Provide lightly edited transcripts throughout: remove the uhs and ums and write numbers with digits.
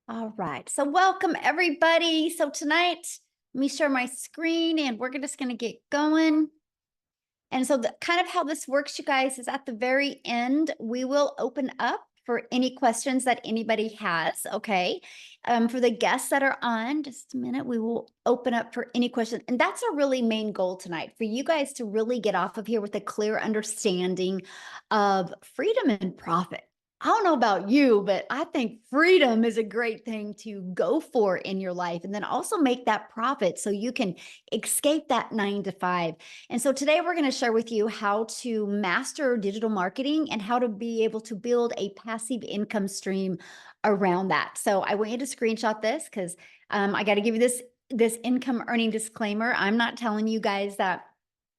All right. So welcome everybody. So tonight, let me share my screen and we're just going to get going. And so the kind of how this works, you guys, is at the very end, we will open up for any questions that anybody has. Okay. For the guests that are on, just a minute, we will open up for any questions. And that's our really main goal tonight for you guys to really get off of here with a clear understanding of freedom and profit. I don't know about you, but I think freedom is a great thing to go for in your life and then also make that profit so you can escape that 9 to 5. And so today we're going to share with you how to master digital marketing and how to be able to build a passive income stream around that. So I want you to screenshot this because I got to give you this income earning disclaimer. I'm not telling you guys that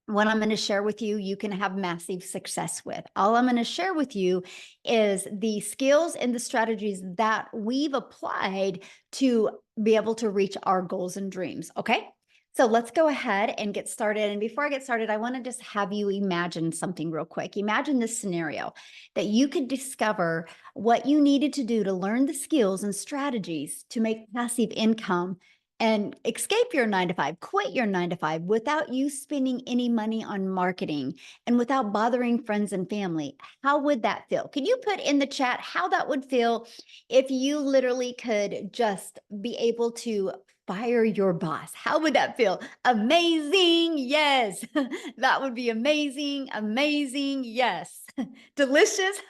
what I'm going to share with you, you can have massive success with. All I'm going to share with you is the skills and the strategies that we've applied to be able to reach our goals and dreams. Okay. So let's go ahead and get started. And before I get started, I want to just have you imagine something real quick. Imagine this scenario that you could discover what you needed to do to learn the skills and strategies to make passive income and escape your 9 to 5, quit your 9 to 5 without you spending any money on marketing and without bothering friends and family. How would that feel? Can you put in the chat how that would feel if you literally could just be able to fire your boss? How would that feel? Amazing. Yes. That would be amazing. Amazing. Yes. Delicious.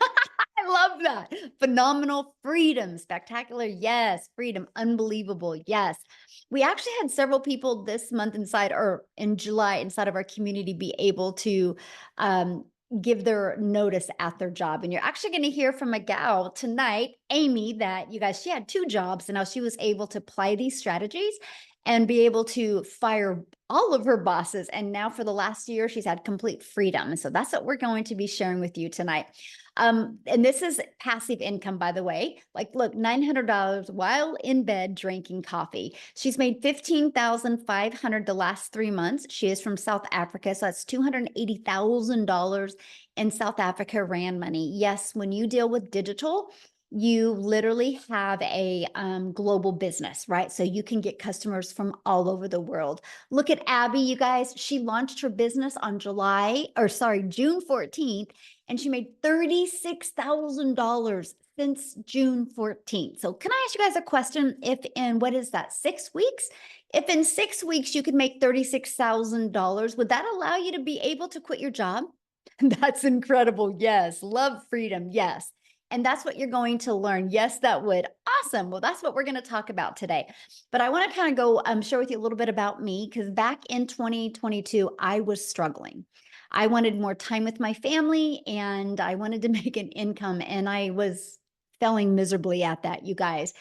I love that. Phenomenal. Freedom. Spectacular. Yes. Freedom. Unbelievable. Yes. We actually had several people this month inside or in July inside of our community be able to um, give their notice at their job. And you're actually going to hear from a gal tonight, Amy, that you guys, she had 2 jobs and now she was able to apply these strategies and be able to fire all of her bosses. And now for the last year, she's had complete freedom. So that's what we're going to be sharing with you tonight. And this is passive income, by the way. Like, look, $900 while in bed drinking coffee. She's made $15,500 the last 3 months. She is from South Africa, so that's $280,000 in South Africa rand money. Yes, when you deal with digital, you literally have a global business, right? So you can get customers from all over the world. Look at Abby, you guys. She launched her business on June 14th, and she made $36,000 since June 14th. So can I ask you guys a question? If in, what is that, 6 weeks? If in 6 weeks you could make $36,000, would that allow you to be able to quit your job? That's incredible. Yes. Love freedom. Yes. And that's what you're going to learn. Yes, that would. Awesome. Well, that's what we're going to talk about today. But I want to kind of go share with you a little bit about me because back in 2022, I was struggling. I wanted more time with my family and I wanted to make an income, and I was failing miserably at that, you guys.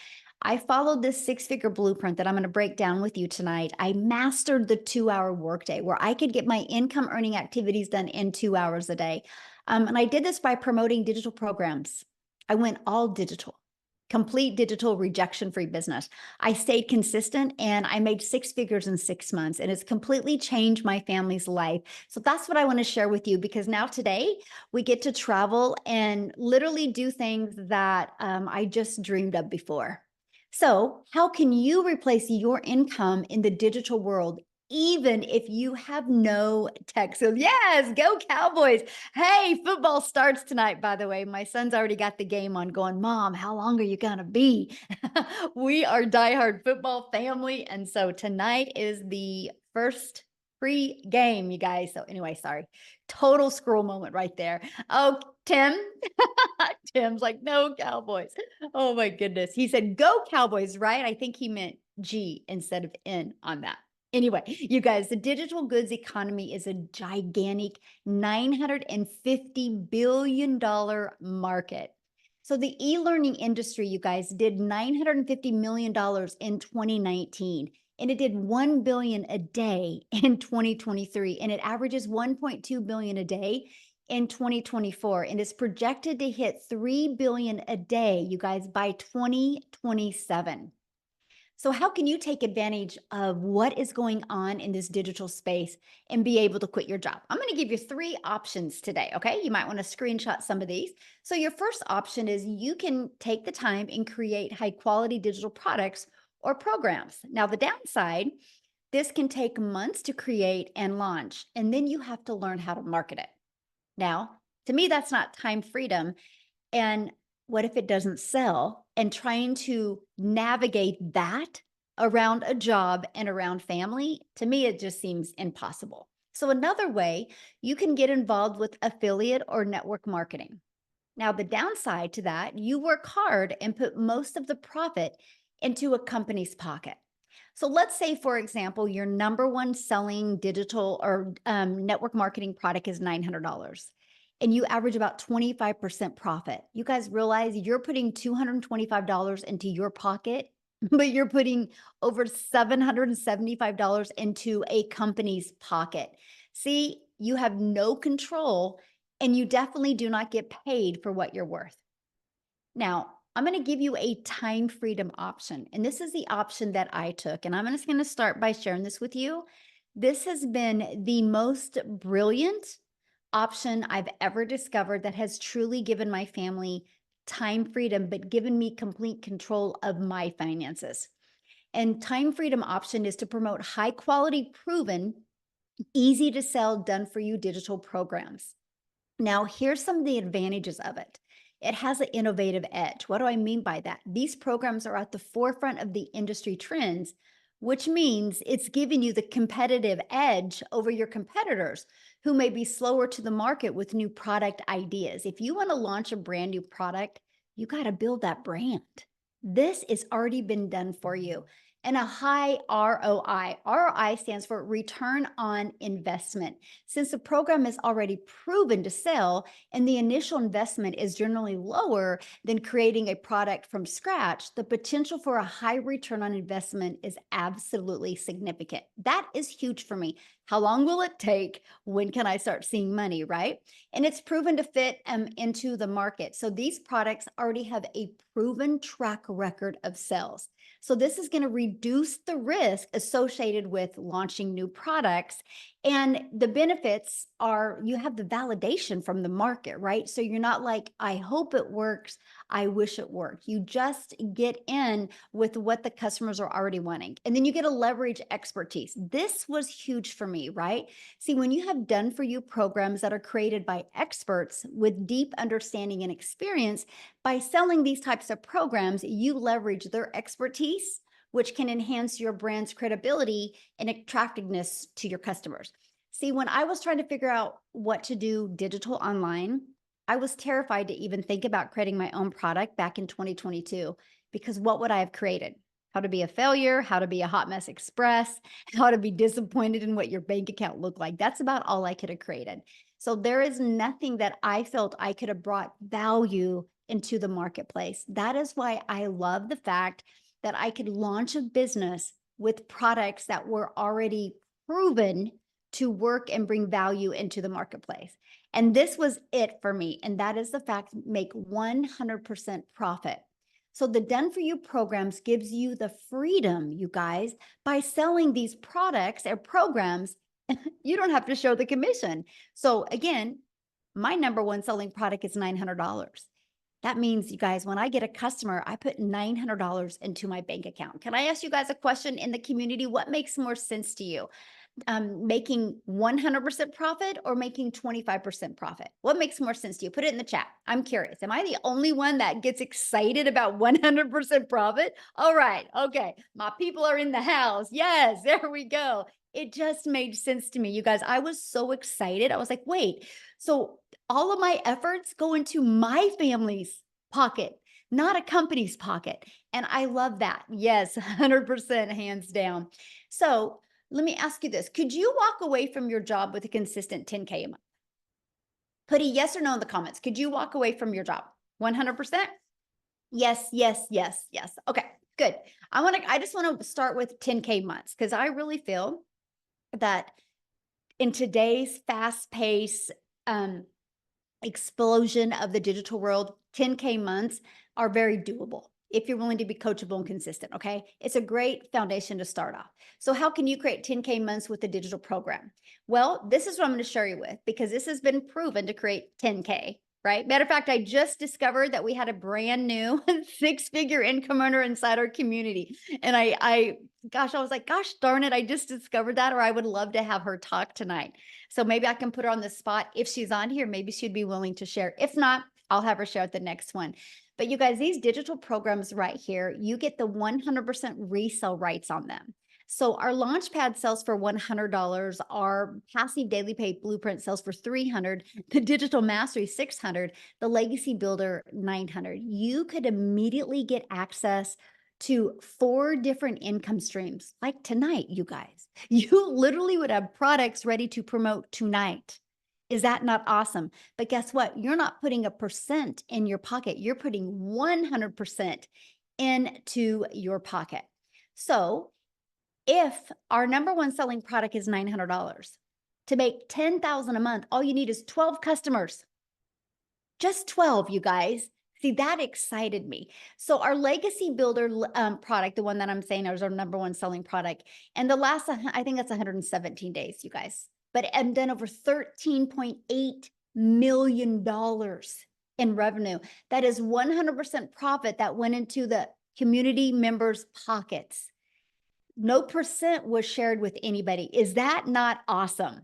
I followed this 6-figure blueprint that I'm going to break down with you tonight. I mastered the 2-hour workday where I could get my income earning activities done in 2 hours a day. And I did this by promoting digital programs. I went all digital, complete digital rejection free business. I stayed consistent and I made 6 figures in 6 months, and it's completely changed my family's life. So that's what I want to share with you because now today we get to travel and literally do things that I just dreamed of before. So, how can you replace your income in the digital world, even if you have no tech? So, yes, go Cowboys. Hey, football starts tonight, by the way. My son's already got the game on going, Mom, how long are you going to be? We are diehard football family. And so tonight is the first free game, you guys. So, anyway, sorry. Total scroll moment right there. Oh, Tim. Tim's like, no Cowboys. Oh my goodness. He said, go Cowboys, right? I think he meant G instead of N on that. Anyway, you guys, the digital goods economy is a gigantic $950 billion market. So the e-learning industry, you guys, did $950 million in 2019, and it did 1 billion a day in 2023, and it averages 1.2 billion a day in 2024, and is projected to hit 3 billion a day, you guys, by 2027. So, how can you take advantage of what is going on in this digital space and be able to quit your job? I'm going to give you three options today. Okay. You might want to screenshot some of these. So, your first option is you can take the time and create high quality digital products or programs. Now, the downside, this can take months to create and launch, and then you have to learn how to market it. Now, to me, that's not time freedom. And what if it doesn't sell? And trying to navigate that around a job and around family, to me, it just seems impossible. So, another way, you can get involved with affiliate or network marketing. Now, the downside to that, you work hard and put most of the profit into a company's pocket. So let's say, for example, your number one selling digital or network marketing product is $900 and you average about 25% profit. You guys realize you're putting $225 into your pocket, but you're putting over $775 into a company's pocket. See, you have no control and you definitely do not get paid for what you're worth. Now, I'm going to give you a time freedom option. And this is the option that I took. And I'm just going to start by sharing this with you. This has been the most brilliant option I've ever discovered that has truly given my family time freedom, but given me complete control of my finances. And time freedom option is to promote high quality, proven, easy to sell, done for you digital programs. Now, here's some of the advantages of it. It has an innovative edge. What do I mean by that? These programs are at the forefront of the industry trends, which means it's giving you the competitive edge over your competitors who may be slower to the market with new product ideas. If you want to launch a brand new product, you got to build that brand. This has already been done for you. And a high ROI. ROI stands for return on investment. Since the program is already proven to sell and the initial investment is generally lower than creating a product from scratch, the potential for a high return on investment is absolutely significant. That is huge for me. How long will it take? When can I start seeing money, right? And it's proven to fit into the market. So these products already have a proven track record of sales. So this is going to reduce the risk associated with launching new products. And the benefits are you have the validation from the market, right? So you're not like, I hope it works. I wish it worked. You just get in with what the customers are already wanting. And then you get to leverage expertise. This was huge for me, right? See, when you have done for you programs that are created by experts with deep understanding and experience, by selling these types of programs, you leverage their expertise, which can enhance your brand's credibility and attractiveness to your customers. See, when I was trying to figure out what to do digital online, I was terrified to even think about creating my own product back in 2022 because what would I have created? How to be a failure, how to be a hot mess express, how to be disappointed in what your bank account looked like. That's about all I could have created. So there is nothing that I felt I could have brought value into the marketplace. That is why I love the fact that I could launch a business with products that were already proven to work and bring value into the marketplace. And this was it for me. And that is the fact, make 100% profit. So the done for you programs gives you the freedom, you guys, by selling these products or programs, you don't have to show the commission. So again, my number one selling product is $900. That means, you guys, when I get a customer, I put $900 into my bank account. Can I ask you guys a question in the community? What makes more sense to you? Making 100% profit or making 25% profit? What makes more sense to you? Put it in the chat. I'm curious. Am I the only one that gets excited about 100% profit? All right. Okay. My people are in the house. Yes, there we go. It just made sense to me. You guys, I was so excited. I was like, wait, so all of my efforts go into my family's pocket, not a company's pocket. And I love that. Yes, 100% hands down. So let me ask you this. Could you walk away from your job with a consistent 10K a month? Put a yes or no in the comments. Could you walk away from your job? 100%? Yes, yes, yes, yes. Okay, good. I just want to start with 10K months because I really feel that in today's fast pace explosion of the digital world, 10K months are very doable. if you're willing to be coachable and consistent. Okay. It's a great foundation to start off. So, how can you create 10K months with a digital program? Well, this is what I'm going to share you with because this has been proven to create 10K. Right. Matter of fact, I just discovered that we had a brand new 6-figure income earner inside our community. And gosh, I was like, gosh darn it, I just discovered that, or I would love to have her talk tonight. So maybe I can put her on the spot. If she's on here, maybe she'd be willing to share. If not, I'll have her share at the next one. But you guys, these digital programs right here, you get the 100% resale rights on them. So our Launchpad sells for $100, our passive daily pay blueprint sells for $300, the digital mastery $600, the legacy builder $900. You could immediately get access to 4 different income streams like tonight, you guys. You literally would have products ready to promote tonight. Is that not awesome? But guess what? You're not putting a percent in your pocket. You're putting 100% into your pocket. So if our number one selling product is $900, to make $10,000 a month, all you need is 12 customers. Just 12, you guys. See, that excited me. So our legacy builder product, the one that I'm saying is our number one selling product, and the last, I think that's 117 days, you guys. But I've done over $13.8 million in revenue. That is 100% profit that went into the community members' pockets. No percent was shared with anybody. Is that not awesome?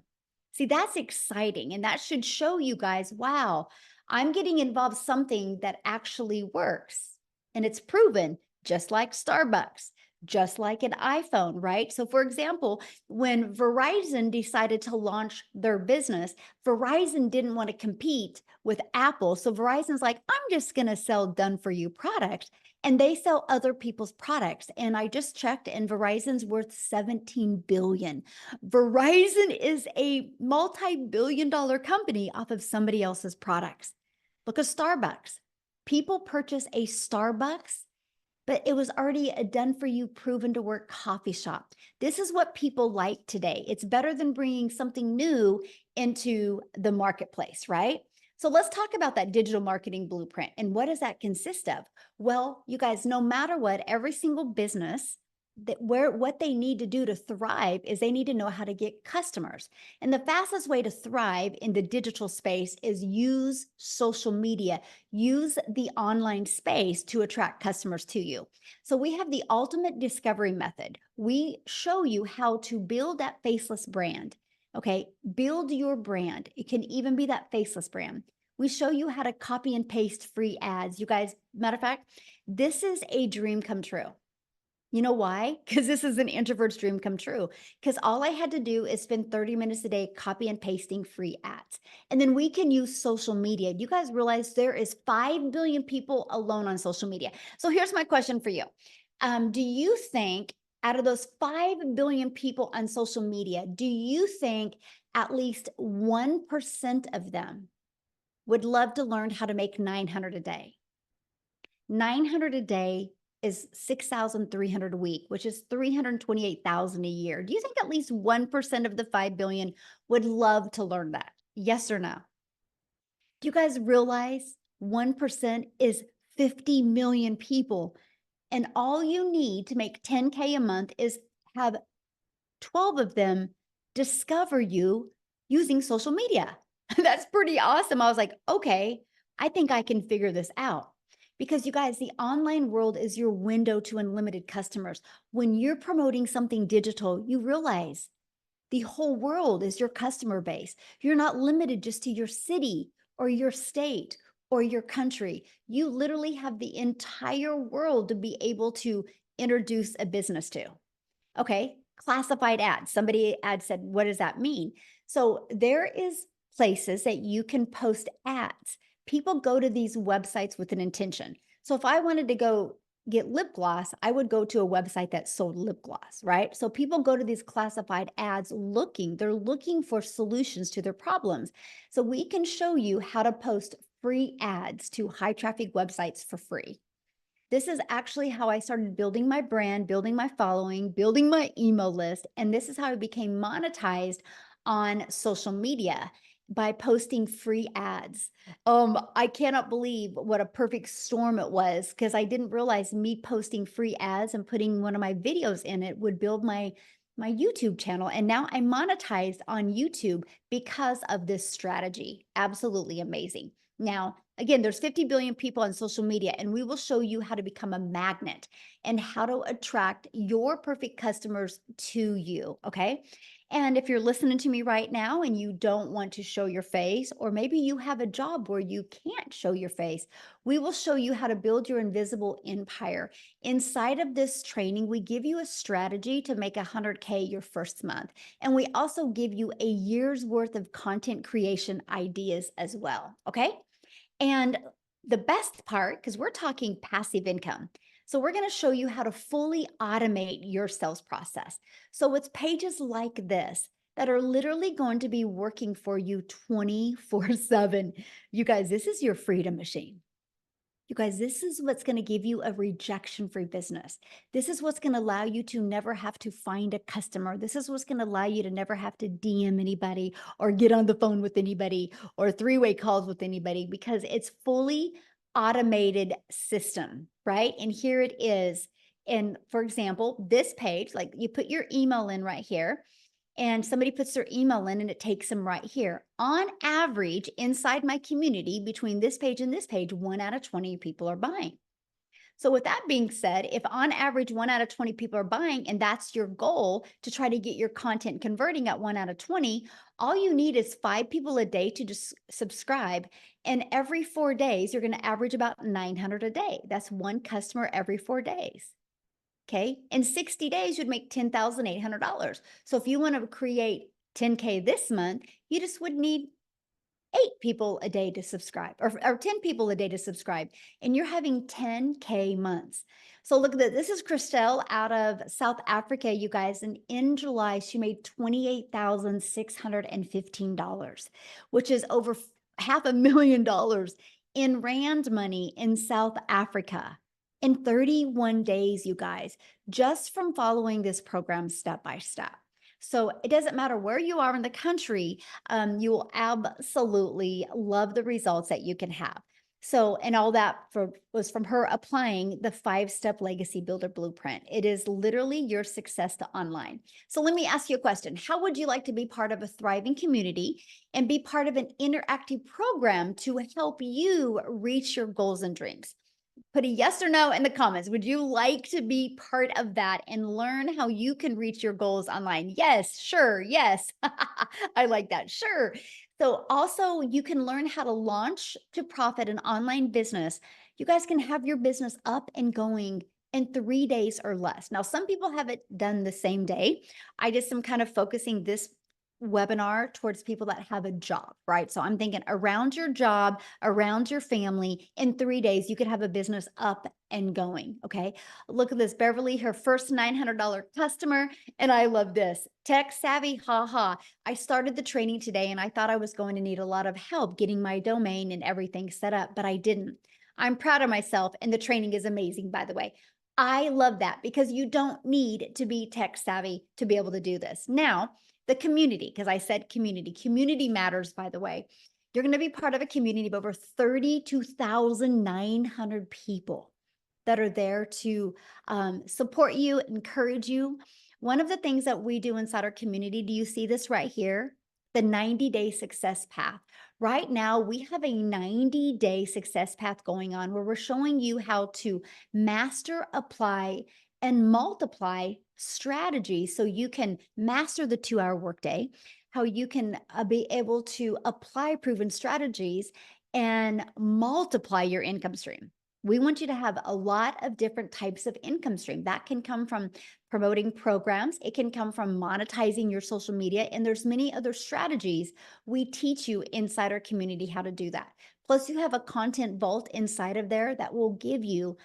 See, that's exciting. And that should show you guys, wow, I'm getting involved something that actually works. And it's proven, just like Starbucks, just like an iPhone, right? So for example, when Verizon decided to launch their business, Verizon didn't want to compete with Apple. So Verizon's like, I'm just going to sell done for you products. And they sell other people's products. And I just checked, and Verizon's worth 17 billion. Verizon is a multi-billion-dollar company off of somebody else's products. Look at Starbucks. People purchase a Starbucks, but it was already a done for you, proven to work coffee shop. This is what people like today. It's better than bringing something new into the marketplace, right? So let's talk about that digital marketing blueprint. And what does that consist of? Well, you guys, no matter what, every single business what they need to do to thrive is they need to know how to get customers. And the fastest way to thrive in the digital space is use social media, use the online space to attract customers to you. So we have the ultimate discovery method. We show you how to build that faceless brand. Okay, build your brand. It can even be that faceless brand. We show you how to copy and paste free ads. You guys, matter of fact, this is a dream come true. You know why? Because this is an introvert's dream come true. Because all I had to do is spend 30 minutes a day copy and pasting free ads. And then we can use social media. You guys realize there is 5 billion people alone on social media. So here's my question for you. Do you think out of those 5 billion people on social media, do you think at least 1% of them would love to learn how to make 900 a day? 900 a day is 6,300 a week, which is 328,000 a year. Do you think at least 1% of the 5 billion would love to learn that? Yes or no? Do you guys realize 1% is 50 million people? And all you need to make 10K a month is have 12 of them discover you using social media. That's pretty awesome. I was like, okay, I think I can figure this out. Because you guys, the online world is your window to unlimited customers. When you're promoting something digital, you realize the whole world is your customer base. You're not limited just to your city or your state or your country. You literally have the entire world to be able to introduce a business to. Okay, classified ads. Somebody said, what does that mean? So there is places that you can post ads. People go to these websites with an intention. So if I wanted to go get lip gloss, I would go to a website that sold lip gloss, right? So people go to these classified ads they're looking for solutions to their problems. So we can show you how to post free ads to high traffic websites for free. This is actually how I started building my brand, building my following, building my email list. And this is how I became monetized on social media. by posting free ads. I cannot believe what a perfect storm it was because I didn't realize me posting free ads and putting one of my videos in it would build my YouTube channel. And now I monetize on YouTube because of this strategy. Absolutely amazing. Now, again, there's 50 billion people on social media, and we will show you how to become a magnet and how to attract your perfect customers to you. Okay. And if you're listening to me right now and you don't want to show your face, or maybe you have a job where you can't show your face, we will show you how to build your invisible empire. Inside of this training, we give you a strategy to make 100K your first month. And we also give you a year's worth of content creation ideas as well. Okay. And the best part, because we're talking passive income. So we're going to show you how to fully automate your sales process. So it's pages like this that are literally going to be working for you 24/7. You guys, this is your freedom machine. You guys, this is what's going to give you a rejection-free business. This is what's going to allow you to never have to find a customer. This is what's going to allow you to never have to DM anybody or get on the phone with anybody or three-way calls with anybody because it's fully automated system, right? And here it is. And for example, this page, like you put your email in right here, and somebody puts their email in and it takes them right here. On average, inside my community, between this page and this page, 1 out of 20 people are buying. So with that being said, if on average 1 out of 20 people are buying, and that's your goal to try to get your content converting at 1 out of 20, all you need is 5 people a day to just subscribe. And every 4 days, you're going to average about 900 a day. That's one customer every 4 days. Okay. In 60 days, you'd make $10,800. So if you want to create 10K this month, you just would need 8 people a day to subscribe or 10 people a day to subscribe. And you're having 10K months. So look at this. This is Christelle out of South Africa, you guys. And in July, she made $28,615, which is over $500,000 in Rand money in South Africa in 31 days, you guys, just from following this program step by step. So it doesn't matter where you are in the country, you will absolutely love the results that you can have. So, and all that was from her applying the 5-step legacy builder blueprint. It is literally your success to online. So let me ask you a question. How would you like to be part of a thriving community and be part of an interactive program to help you reach your goals and dreams? Put a yes or no in the comments. Would you like to be part of that and learn how you can reach your goals online? Yes, sure, yes. I like that. Sure. So also you can learn how to launch to profit an online business. You guys can have your business up and going in 3 days or less. Now, some people have it done the same day. I just am kind of focusing this webinar towards people that have a job, right? So I'm thinking around your job, around your family, in 3 days, you could have a business up and going. Okay. Look at this. Beverly, her first $900 customer. And I love this. Tech savvy, haha. I started the training today and I thought I was going to need a lot of help getting my domain and everything set up, but I didn't. I'm proud of myself and the training is amazing, by the way. I love that because you don't need to be tech savvy to be able to do this. Now, the community, because I said community matters, by the way. You're going to be part of a community of over 32,900 people that are there to support you, encourage you. One of the things that we do inside our community, do you see this right here? The 90-day success path. Right now, we have a 90-day success path going on where we're showing you how to master, apply, and multiply strategies so you can master the 2-hour workday, how you can be able to apply proven strategies and multiply your income stream. We want you to have a lot of different types of income stream. That can come from promoting programs. It can come from monetizing your social media. And there's many other strategies we teach you inside our community how to do that. Plus, you have a content vault inside of there that will give you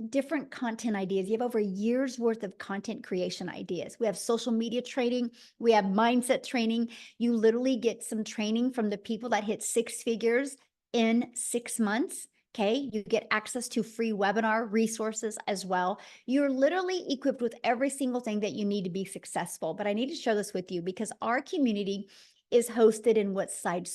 different content ideas. You have over a year's worth of content creation ideas. We have social media training. We have mindset training. You literally get some training from the people that hit 6 figures in 6 months. Okay. You get access to free webinar resources as well. You're literally equipped with every single thing that you need to be successful. But I need to share this with you because our community is hosted in Woodside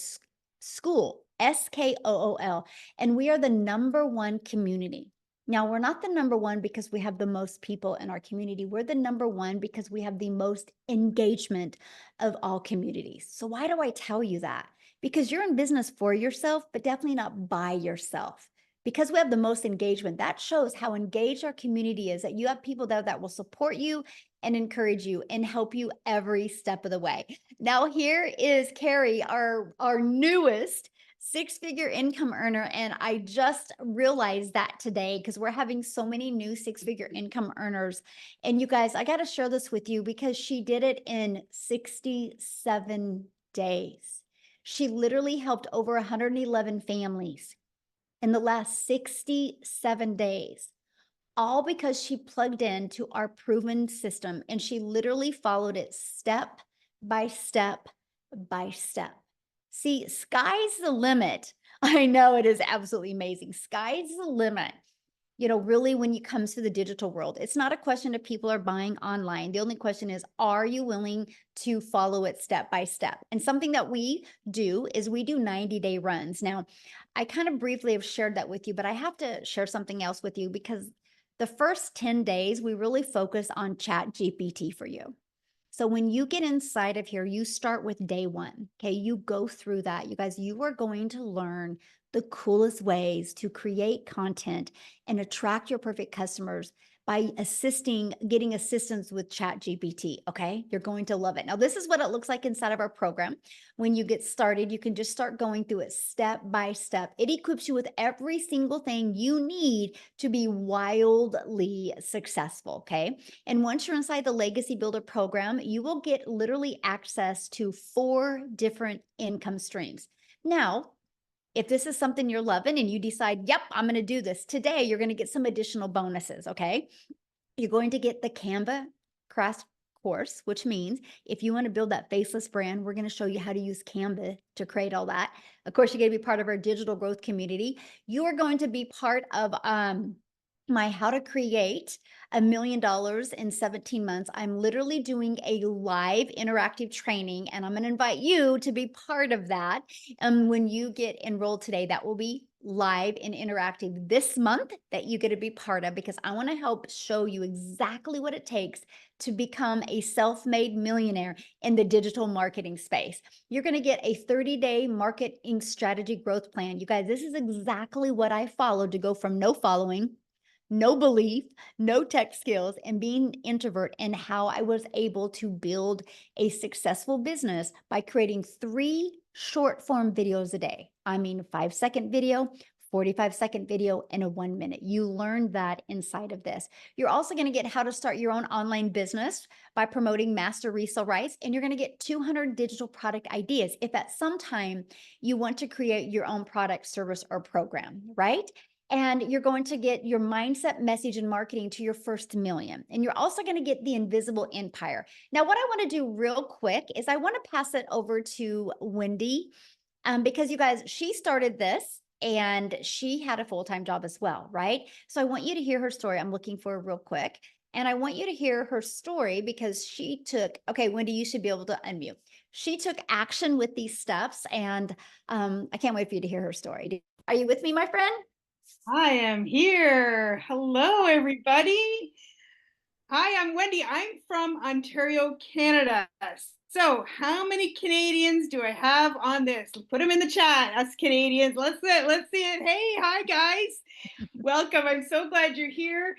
School, SKOOL, and we are the #1 community. Now, we're not the #1 because we have the most people in our community. We're the #1 because we have the most engagement of all communities. So why do I tell you that? Because you're in business for yourself, but definitely not by yourself. Because we have the most engagement, that shows how engaged our community is, that you have people that will support you and encourage you and help you every step of the way. Now, here is Carrie, our newest six-figure income earner. And I just realized that today because we're having so many new six-figure income earners. And you guys, I got to share this with you because she did it in 67 days. She literally helped over 111 families in the last 67 days, all because she plugged into our proven system and she literally followed it step by step by step. See, sky's the limit. I know it is absolutely amazing. Sky's the limit. You know, really, when it comes to the digital world, it's not a question of people are buying online. The only question is, are you willing to follow it step by step? And something that we do is we do 90-day runs. Now, I kind of briefly have shared that with you, but I have to share something else with you because the first 10 days, we really focus on Chat GPT for you. So when you get inside of here, you start with day one. Okay. You go through that. You guys, you are going to learn the coolest ways to create content and attract your perfect customers by getting assistance with Chat GPT. Okay. You're going to love it. Now, this is what it looks like inside of our program. When you get started, you can just start going through it step by step. It equips you with every single thing you need to be wildly successful. Okay. And once you're inside the Legacy Builder program, you will get literally access to 4 different income streams. Now, if this is something you're loving and you decide, yep, I'm going to do this today, you're going to get some additional bonuses. Okay. You're going to get the Canva crash course, which means if you want to build that faceless brand, we're going to show you how to use Canva to create all that. Of course, you're going to be part of our digital growth community. You are going to be part of my How to Create $1 Million in 17 Months. I'm literally doing a live interactive training, and I'm going to invite you to be part of that. And when you get enrolled today, that will be live and interactive this month that you get to be part of, because I want to help show you exactly what it takes to become a self-made millionaire in the digital marketing space. You're going to get a 30-day marketing strategy growth plan. You guys, this is exactly what I followed to go from no following, no belief, no tech skills, and being introvert, and how I was able to build a successful business by creating 3 short form videos a day. I mean, 5-second video, 45-second video, and a 1-minute. You learn that inside of this. You're also going to get how to start your own online business by promoting master resale rights, and you're going to get 200 digital product ideas if at some time you want to create your own product, service, or program, right? And you're going to get your mindset, message, and marketing to your first million. And you're also going to get the invisible empire. Now, what I want to do real quick is I want to pass it over to Wendy, because you guys, she started this and she had a full-time job as well, right? So I want you to hear her story. I'm looking for it real quick. And I want you to hear her story because she took, okay, Wendy, you should be able to unmute. She took action with these steps, and I can't wait for you to hear her story. Are you with me, my friend? I am here. Hello, everybody. Hi, I'm Wendy. I'm from Ontario, Canada. So, how many Canadians do I have on this? Put them in the chat. Us Canadians. Let's see it. Let's see it. Hey, hi, guys. Welcome. I'm so glad you're here.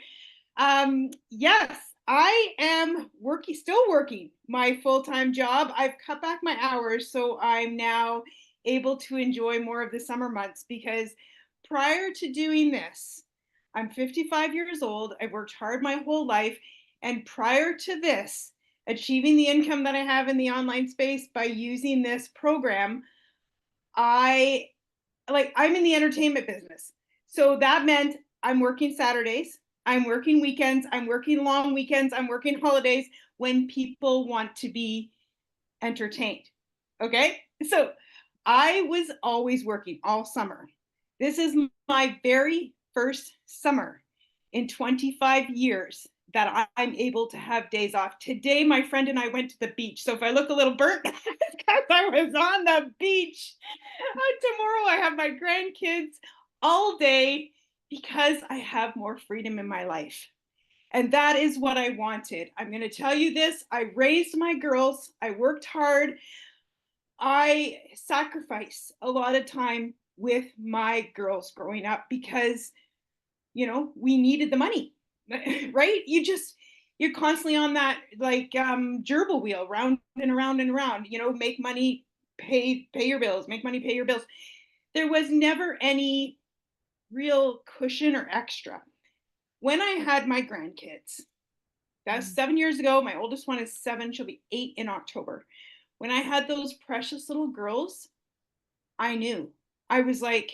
Yes, I am still working my full-time job. I've cut back my hours, so I'm now able to enjoy more of the summer months, because prior to doing this, I'm 55 years old. I've worked hard my whole life. And prior to this, achieving the income that I have in the online space by using this program, I'm in the entertainment business. So that meant I'm working Saturdays, I'm working weekends, I'm working long weekends, I'm working holidays when people want to be entertained. Okay? So I was always working all summer. This is my very first summer in 25 years that I'm able to have days off. Today, my friend and I went to the beach. So if I look a little burnt, it's because I was on the beach. Tomorrow, I have my grandkids all day because I have more freedom in my life. And that is what I wanted. I'm going to tell you this. I raised my girls. I worked hard. I sacrificed a lot of time with my girls growing up because, we needed the money, right? You're constantly on that like gerbil wheel, round and around and around, make money, pay your bills, make money, pay your bills. There was never any real cushion or extra. When I had my grandkids, that was 7 years ago. My oldest one is 7. She'll be 8 in October. When I had those precious little girls, I knew. I was like,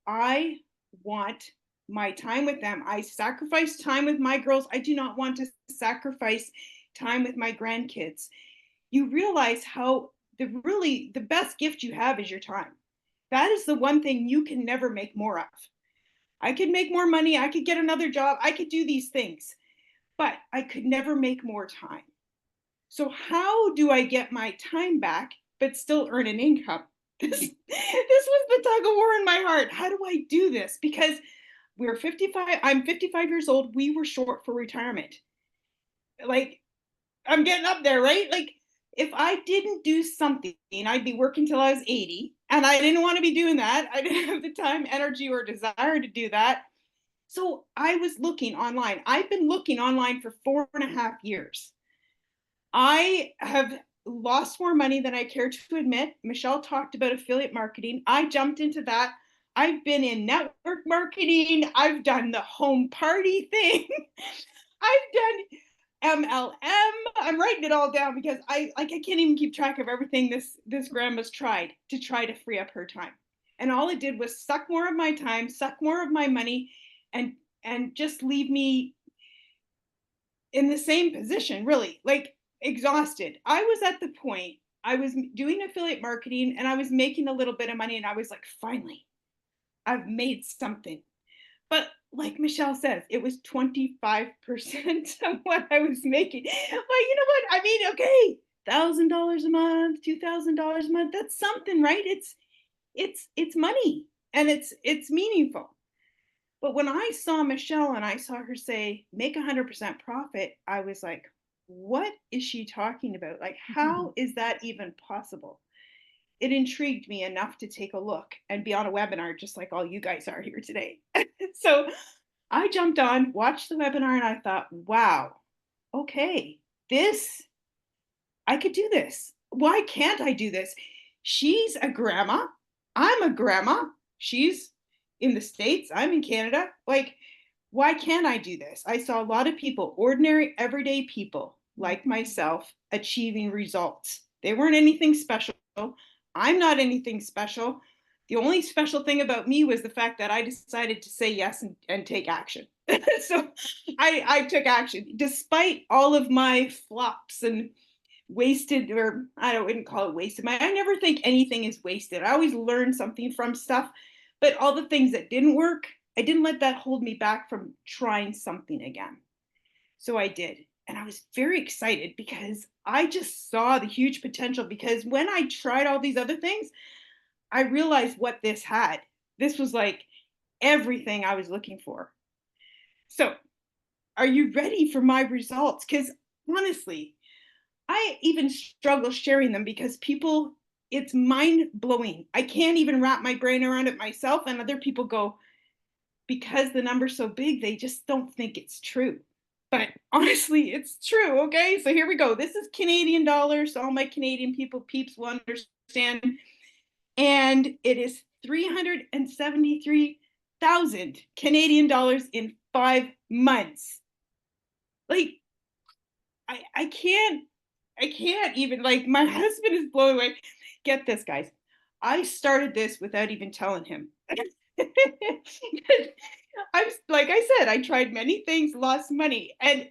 I want my time with them. I sacrificed time with my girls. I do not want to sacrifice time with my grandkids. You realize how the best gift you have is your time. That is the one thing you can never make more of. I could make more money. I could get another job. I could do these things, but I could never make more time. So how do I get my time back but still earn an income? This was the tug of war in my heart. How do I do this? Because we're 55. I'm 55 years old. We were short for retirement. Like, I'm getting up there, right? Like, if I didn't do something, I'd be working till I was 80. And I didn't want to be doing that. I didn't have the time, energy, or desire to do that. So I was looking online. I've been looking online for 4.5 years. I have lost more money than I care to admit. Michelle talked about affiliate marketing. I jumped into that. I've been in network marketing. I've done the home party thing. I've done MLM. I'm writing it all down because I can't even keep track of everything this grandma's tried to free up her time. And all it did was suck more of my time, suck more of my money, and just leave me in the same position, really, like exhausted. I was at the point, I was doing affiliate marketing and I was making a little bit of money, and I was like, finally, I've made something. But like Michelle says, it was 25% of what I was making. But you know what? I mean, okay, $1,000 a month, $2,000 a month, that's something, right? It's money, and it's meaningful. But when I saw Michelle and I saw her say, make 100% profit, I was like, what is she talking about? Like, how is that even possible? It intrigued me enough to take a look and be on a webinar just like all you guys are here today. So I jumped on, watched the webinar, and I thought, wow, okay, I could do this. Why can't I do this? She's a grandma. I'm a grandma. She's in the States. I'm in Canada. Like, why can't I do this? I saw a lot of people, ordinary, everyday people like myself, achieving results. They weren't anything special. I'm not anything special. The only special thing about me was the fact that I decided to say yes and take action. So I took action despite all of my flops and wasted, or wouldn't call it wasted. I never think anything is wasted. I always learn something from stuff, but all the things that didn't work, I didn't let that hold me back from trying something again. So I did. And I was very excited because I just saw the huge potential, because when I tried all these other things, I realized what this had. This was like everything I was looking for. So are you ready for my results? Because honestly, I even struggle sharing them because it's mind blowing. I can't even wrap my brain around it myself. And other people go, because the number's so big, they just don't think it's true. But honestly, it's true. Okay. So here we go. This is Canadian dollars. So all my Canadian peeps will understand. And it is 373,000 Canadian dollars in 5 months. Like, I can't even, like, my husband is blown away. Get this, guys. I started this without even telling him. I was, like I said, I tried many things, lost money, and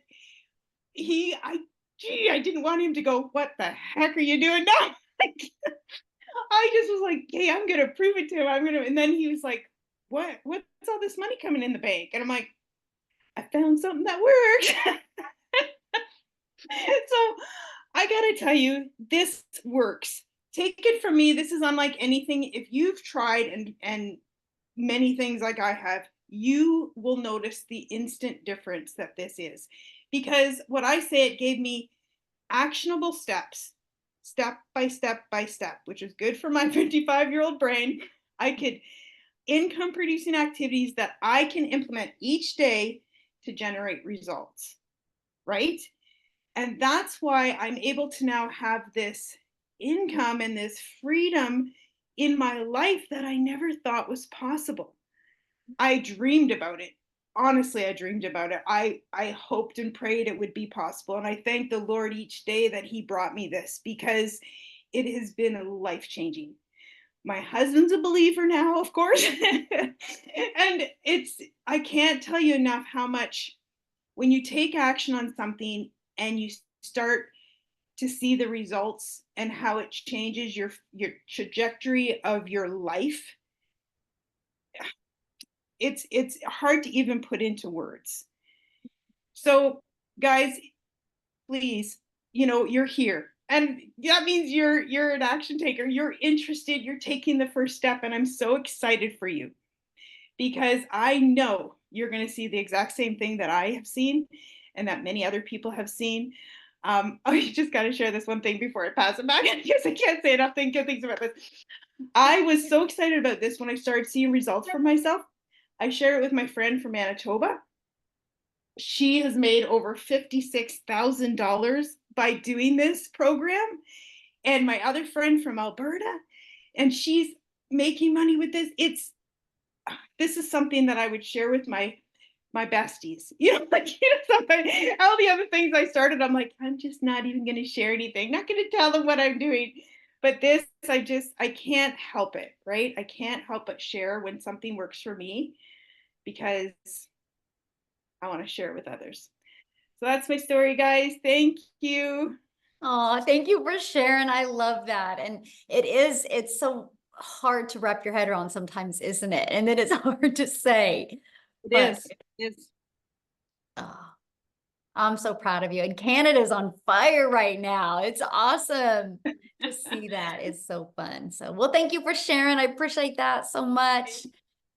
I didn't want him to go, what the heck are you doing now? I just was like, hey, I'm gonna prove it to him. And then he was like, what's all this money coming in the bank? And I'm like, I found something that worked. So I gotta tell you, this works. Take it from me. This is unlike anything. If you've tried and many things like I have, you will notice the instant difference that this is. Because what I say, it gave me actionable steps, step by step by step, which is good for my 55-year-old brain. I could income producing activities that I can implement each day to generate results, right? And that's why I'm able to now have this income and this freedom in my life that I never thought was possible. I dreamed about it. Honestly, I dreamed about it. I hoped and prayed it would be possible. And I thank the Lord each day that He brought me this, because it has been life changing. My husband's a believer now, of course. And I can't tell you enough how much, when you take action on something and you start to see the results and how it changes your trajectory of your life, it's hard to even put into words. So guys, please, you're here, and that means you're an action taker, you're interested, you're taking the first step, and I'm so excited for you, because I know you're going to see the exact same thing that I have seen and that many other people have seen. I just got to share this one thing before I pass it back, because I can't say enough good things about this. I was so excited about this when I started seeing results for myself. I shared it with my friend from Manitoba. She has made over $56,000 by doing this program. And my other friend from Alberta, and she's making money with this. This is something that I would share with my besties. All the other things I started, I'm like, I'm just not even going to share anything. Not going to tell them what I'm doing. But this, I can't help it, right? I can't help but share when something works for me, because I want to share it with others. So that's my story, guys. Thank you. Oh, thank you for sharing. I love that. And it's so hard to wrap your head around sometimes, isn't it? And then it's hard to say. It But is. It is. oh, I'm so proud of you. And Canada's on fire right now. It's awesome to see that. It's so fun. So, well, thank you for sharing. I appreciate that so much.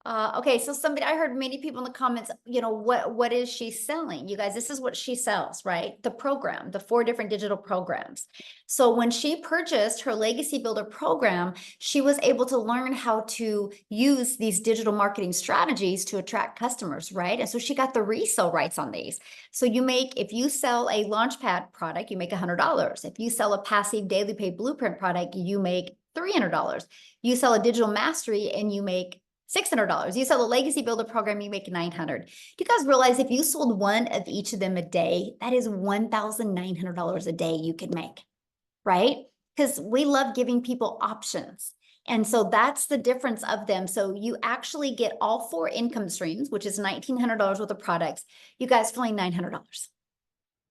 Okay, so I heard many people in the comments, what is she selling? You guys, this is what she sells, right? The program, the 4 different digital programs. So when she purchased her Legacy Builder program, she was able to learn how to use these digital marketing strategies to attract customers, right? And so she got the resale rights on these. So if you sell a Launchpad product, you make $100. If you sell a passive daily pay blueprint product, you make $300. You sell a digital mastery and you make $600. You sell a Legacy Builder program, you make $900. Do you guys realize if you sold one of each of them a day, that is $1,900 a day you could make, right? Because we love giving people options. And so that's the difference of them. So you actually get all 4 income streams, which is $1,900 worth of products. You guys for only $900.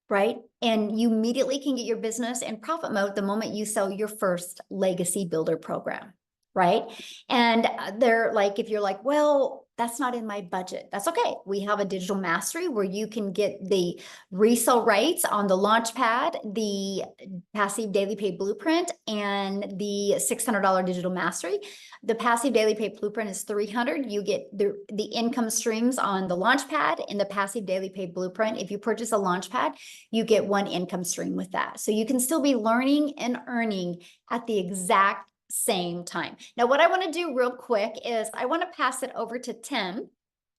Right? And you immediately can get your business in profit mode the moment you sell your first Legacy Builder program. Right? And they're like, if you're like, well, that's not in my budget, that's okay. We have a digital mastery where you can get the resale rights on the Launchpad, the passive daily pay blueprint, and the $600 digital mastery. The passive daily pay blueprint is $300. You get the income streams on the Launchpad and the passive daily pay blueprint. If you purchase a Launchpad, you get 1 income stream with that. So you can still be learning and earning at the exact same time. Now, what I want to do real quick is I want to pass it over to Tim,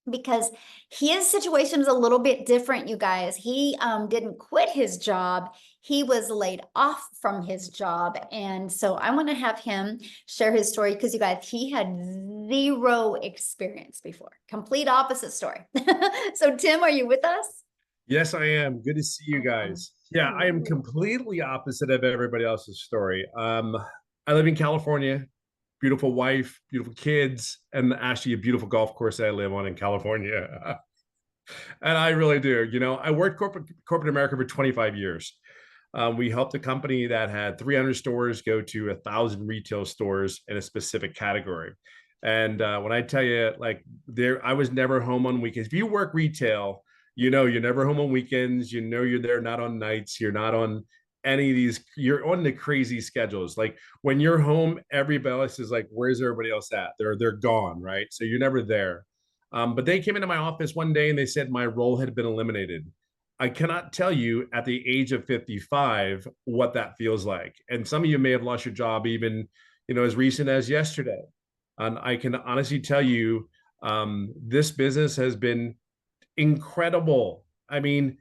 because his situation is a little bit different, you guys. He didn't quit his job. He was laid off from his job. And so I want to have him share his story, because you guys, he had 0 experience before. Complete opposite story. So Tim, are you with us? Yes, I am. Good to see you guys. Yeah, I am completely opposite of everybody else's story. I live in California, beautiful wife, beautiful kids, and actually a beautiful golf course that I live on in California. And I really do. I worked corporate America for 25 years. We helped a company that had 300 stores go to 1,000 retail stores in a specific category. And when I tell you, I was never home on weekends. If you work retail, You know, you're never home on weekends. You know, you're there not on nights. You're not on any of these. You're on the crazy schedules. Like when you're home, everybody else is like, "Where's everybody else at?" They're gone, right? So you're never there. But they came into my office one day and they said my role had been eliminated. I cannot tell you at the age of 55 what that feels like. And some of you may have lost your job even, as recent as yesterday. And I can honestly tell you, this business has been incredible. I mean,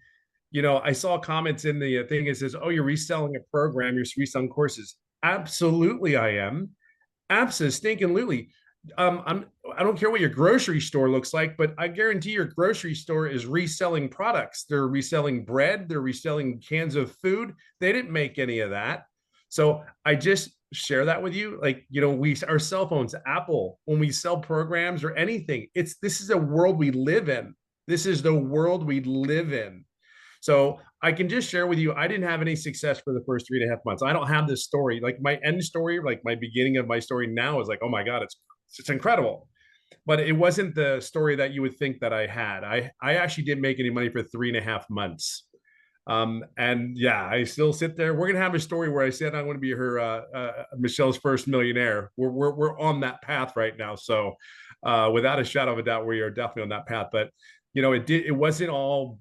I saw comments in the thing. It says, "Oh, you're reselling a program. You're reselling courses." Absolutely, I am. Absolutely. I don't care what your grocery store looks like, but I guarantee your grocery store is reselling products. They're reselling bread. They're reselling cans of food. They didn't make any of that. So I just share that with you. Like, our cell phones, Apple, when we sell programs or anything, this is a world we live in. This is the world we live in. So I can just share with you, I didn't have any success for the first 3.5 months. I don't have this story. Like my end story, like my beginning of my story now is like, oh my God, it's incredible. But it wasn't the story that you would think that I had. I actually didn't make any money for 3.5 months. And yeah, I still sit there. We're gonna have a story where I said I'm going to be her Michelle's first millionaire. We're on that path right now. So without a shadow of a doubt, we are definitely on that path. But it wasn't all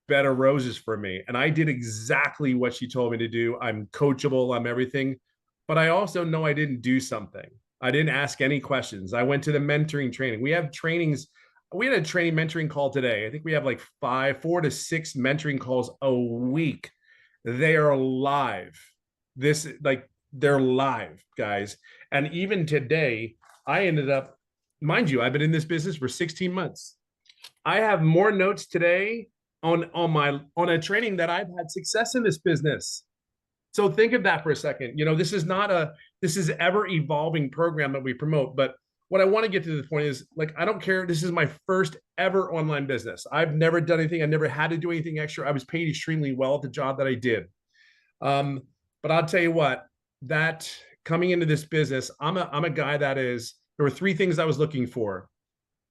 bed of roses for me. And I did exactly what she told me to do. I'm coachable, I'm everything. But I also know I didn't do something. I didn't ask any questions. I went to the mentoring training. We have trainings. We had a training mentoring call today. I think we have like 4 to 6 mentoring calls a week. They are live. They're live, guys. And even today, I ended up, mind you, I've been in this business for 16 months. I have more notes today on a training that I've had success in this business. So think of that for a second. This is ever evolving program that we promote. But what I want to get to the point is, like, I don't care. This is my first ever online business. I've never done anything. I never had to do anything extra. I was paid extremely well at the job that I did. But I'll tell you what, that coming into this business, I'm a guy there were 3 things I was looking for.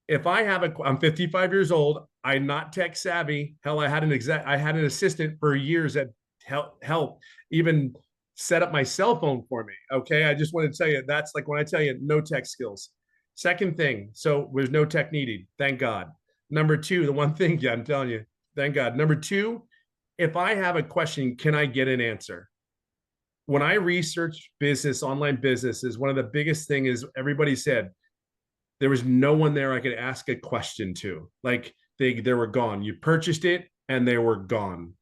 If I'm 55 years old, I'm not tech savvy. Hell, I had an assistant for years that helped even set up my cell phone for me. Okay. I just want to tell you, that's like when I tell you no tech skills. Second thing. So there's no tech needed. Thank God. Number 2, the one thing, yeah, I'm telling you, thank God. Number 2, if I have a question, can I get an answer? When I research online businesses, one of the biggest thing is everybody said, there was no one there I could ask a question to. Like they were gone. You purchased it and they were gone.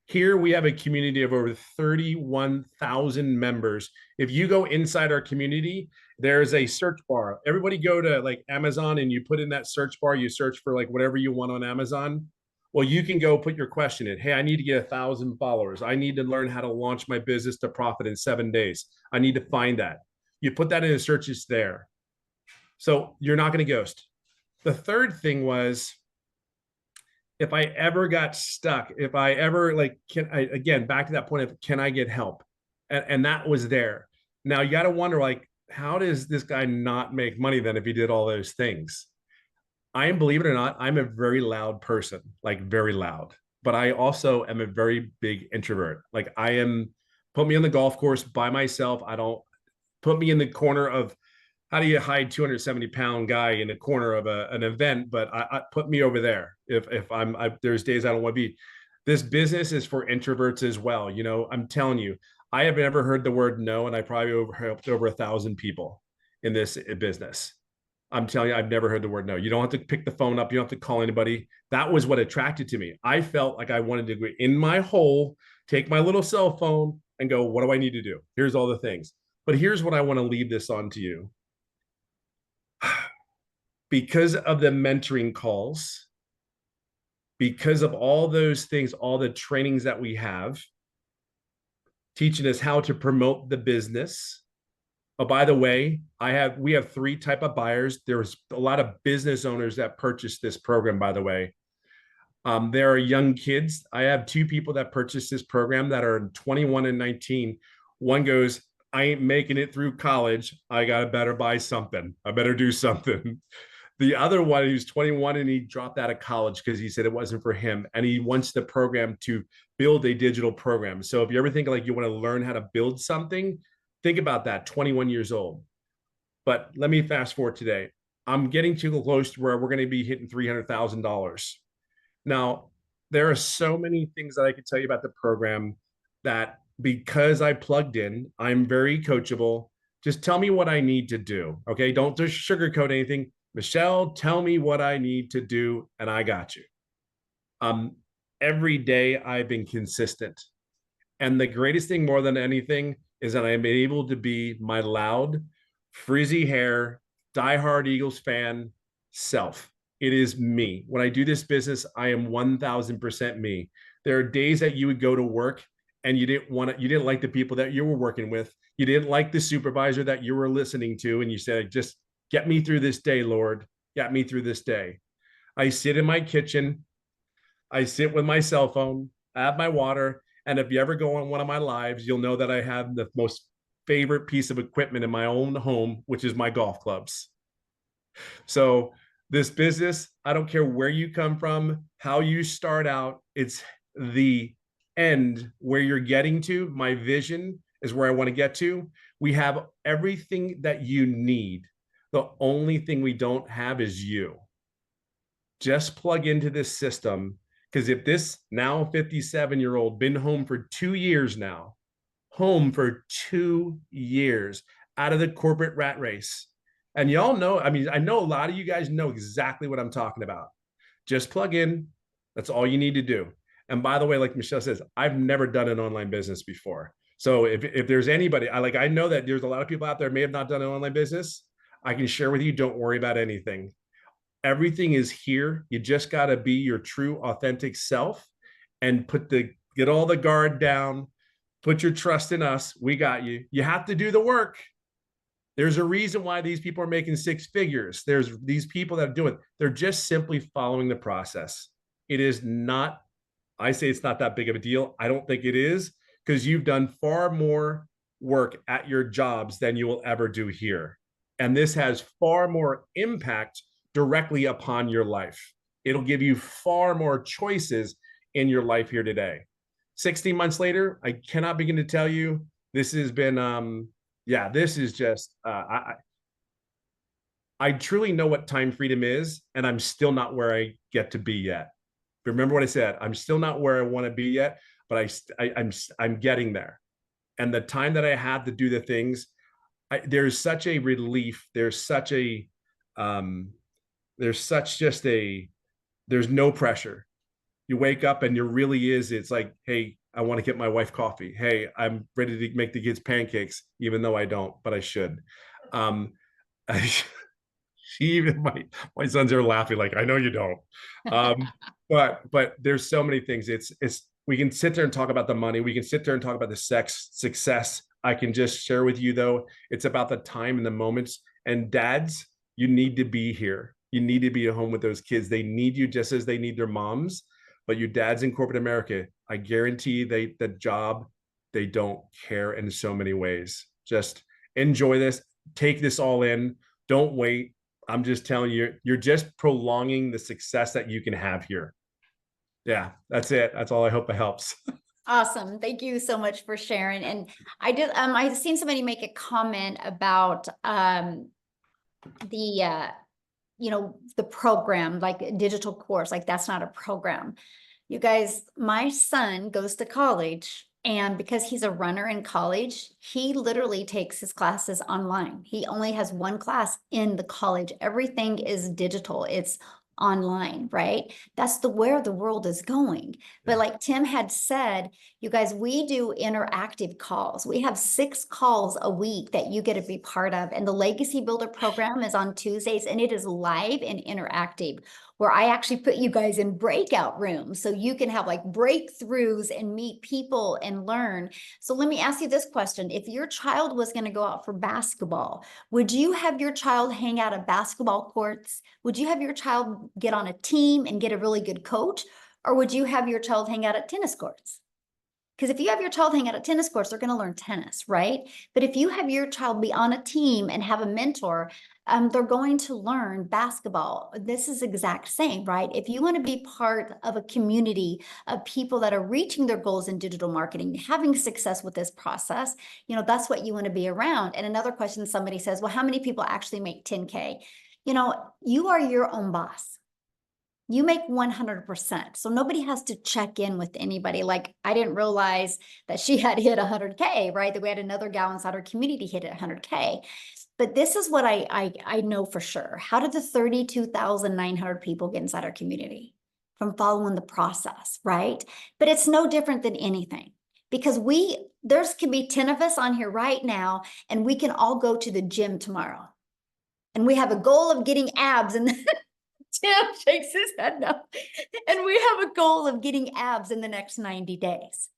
Here we have a community of over 31,000 members. If you go inside our community, there's a search bar. Everybody go to like Amazon and you put in that search bar, you search for like whatever you want on Amazon. Well, you can go put your question in. Hey, I need to get 1,000 followers. I need to learn how to launch my business to profit in 7 days. I need to find that. You put that in a search, it's there. So you're not going to ghost. The third thing was, if I ever got stuck, if I ever again, back to that point of, can I get help? And that was there. Now you got to wonder, like, how does this guy not make money then if he did all those things? Believe it or not, I'm a very loud person, like very loud, but I also am a very big introvert. Like put me on the golf course by myself. Put me in the corner of, how do you hide 270-pound guy in the corner of an event? But I put me over there. If there's days I don't want to be. This business is for introverts as well. I'm telling you, I have never heard the word no, and I probably helped over 1,000 people in this business. I'm telling you, I've never heard the word no. You don't have to pick the phone up. You don't have to call anybody. That was what attracted to me. I felt like I wanted to go in my hole, take my little cell phone and go, what do I need to do? Here's all the things. But here's what I want to leave this on to you. Because of the mentoring calls, because of all those things, all the trainings that we have, teaching us how to promote the business. Oh, by the way, we have 3 type of buyers. There's a lot of business owners that purchase this program, by the way. There are young kids. I have 2 people that purchased this program that are 21 and 19. One goes, I ain't making it through college. I better buy something. I better do something. The other one, who's 21 and he dropped out of college because he said it wasn't for him. And he wants the program to build a digital program. So if you ever think like you want to learn how to build something, think about that, 21 years old. But let me fast forward today. I'm getting too close to where we're going to be hitting $300,000. Now, there are so many things that I could tell you about the program that because I plugged in, I'm very coachable. Just tell me what I need to do. Okay. Don't just sugarcoat anything. Michelle, tell me what I need to do, and I got you. Every day I've been consistent. And the greatest thing more than anything is that I'm able to be my loud, frizzy hair, diehard Eagles fan self. It is me. When I do this business, I am 1000% me. There are days that you would go to work and you didn't like the people that you were working with. You didn't like the supervisor that you were listening to. And you said, just get me through this day, Lord. Get me through this day. I sit in my kitchen. I sit with my cell phone. I have my water. And if you ever go on one of my lives, you'll know that I have the most favorite piece of equipment in my own home, which is my golf clubs. So this business, I don't care where you come from, how you start out, it's the end where you're getting to. My vision is where I want to get to. We have everything that you need. The only thing we don't have is you. Just plug into this system, because if this now 57-year-old been home for 2 years now, home for 2 years out of the corporate rat race. And y'all know, I mean, I know a lot of you guys know exactly what I'm talking about. Just plug in. That's all you need to do. And by the way, like Michelle says, I've never done an online business before. So if there's anybody, I know that there's a lot of people out there may have not done an online business. I can share with you, don't worry about anything. Everything is here. You just got to be your true, authentic self and get all the guard down. Put your trust in us. We got you. You have to do the work. There's a reason why these people are making 6 figures. There's these people that are doing it. They're just simply following the process. It is not, I say it's not that big of a deal. I don't think it is, because you've done far more work at your jobs than you will ever do here. And this has far more impact directly upon your life. It'll give you far more choices in your life here today. 60 months later, I cannot begin to tell you, this has been, this is just, I truly know what time freedom is, and I'm still not where I get to be yet. Remember what I said, I'm still not where I want to be yet, but I'm getting there. And the time that I have to do the things, there's such a relief. There's no pressure. You wake up and it's like, hey, I want to get my wife coffee. Hey, I'm ready to make the kids pancakes, even though I don't, but I should. Even my sons are laughing like, I know you don't. But there's so many things. We can sit there and talk about the money. We can sit there and talk about the success. I can just share with you, though, it's about the time and the moments. And dads, you need to be here. You need to be at home with those kids. They need you just as they need their moms. But you dads in corporate America, I guarantee the job, they don't care in so many ways. Just enjoy this. Take this all in. Don't wait. I'm just telling you, you're just prolonging the success that you can have here. Yeah, that's it. That's all. I hope it helps. Awesome. Thank you so much for sharing. And I've seen somebody make a comment about the program, like a digital course, like that's not a program. You guys, my son goes to college, and because he's a runner in college, he literally takes his classes online. He only has one class in the college. Everything is digital. It's online, right? That's where the world is going. But like Tim had said, you guys, we do interactive calls. We have 6 calls a week that you get to be part of. And the Legacy Builder program is on Tuesdays, and it is live and interactive, where I actually put you guys in breakout rooms so you can have like breakthroughs and meet people and learn. So let me ask you this question. If your child was going to go out for basketball, would you have your child hang out at basketball courts? Would you have your child get on a team and get a really good coach? Or would you have your child hang out at tennis courts? Because if you have your child hang out at tennis courts, they're going to learn tennis, right? But if you have your child be on a team and have a mentor, they're going to learn basketball. This is exact same, right? If you want to be part of a community of people that are reaching their goals in digital marketing, having success with this process, you know, that's what you want to be around. And another question somebody says, well, how many people actually make 10K? You know, you are your own boss. You make 100%. So nobody has to check in with anybody. Like, I didn't realize that she had hit 100K, right? That we had another gal inside our community hit 100K. But this is what I know for sure. How did the 32,900 people get inside our community? From following the process, right? But it's no different than anything, because there's can be 10 of us on here right now, and we can all go to the gym tomorrow. And we have a goal of getting abs, and Tim shakes his head no. And we have a goal of getting abs in the next 90 days.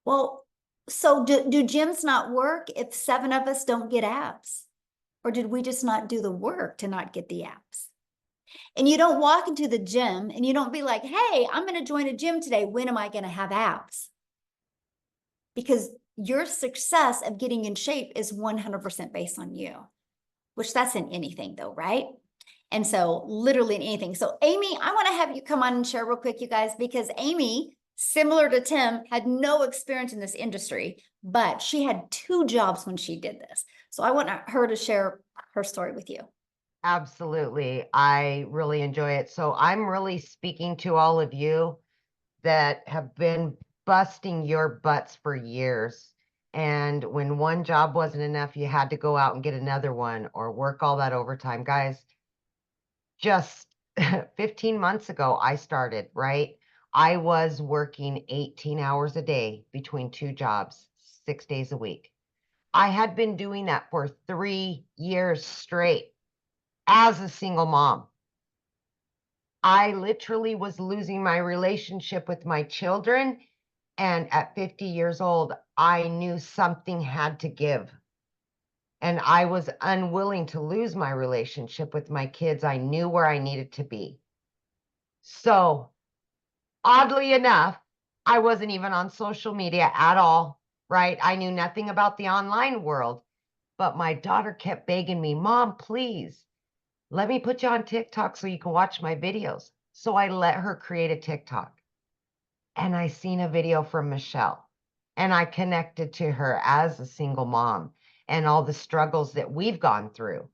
Well, so do gyms not work if 7 of us don't get abs? Or did we just not do the work to not get the abs? And you don't walk into the gym and you don't be like, hey, I'm going to join a gym today. When am I going to have abs? Because your success of getting in shape is 100% based on you, which that's in anything though, right? And so literally in anything. So Amy, I want to have you come on and share real quick, you guys, because Amy, similar to Tim, had no experience in this industry, but she had 2 jobs when she did this. So I want her to share her story with you. Absolutely. I really enjoy it. So I'm really speaking to all of you that have been busting your butts for years. And when one job wasn't enough, you had to go out and get another one or work all that overtime. Guys, just 15 months ago, I started, right? I was working 18 hours a day between 2 jobs, 6 days a week. I had been doing that for 3 years straight as a single mom. I literally was losing my relationship with my children. And at 50 years old, I knew something had to give. And I was unwilling to lose my relationship with my kids. I knew where I needed to be. So, oddly enough, I wasn't even on social media at all, right? I knew nothing about the online world, but my daughter kept begging me, Mom, please, let me put you on TikTok so you can watch my videos. So I let her create a TikTok. And I seen a video from Michelle, and I connected to her as a single mom and all the struggles that we've gone through,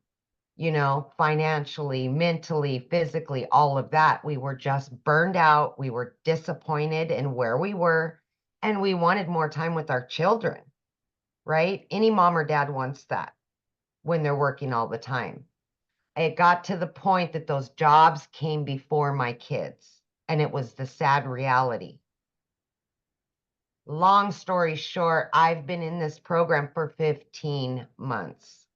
you know, financially, mentally, physically, all of that. We were just burned out. We were disappointed in where we were, and we wanted more time with our children, right? Any mom or dad wants that when they're working all the time. It got to the point that those jobs came before my kids, and it was the sad reality. Long story short, I've been in this program for 15 months.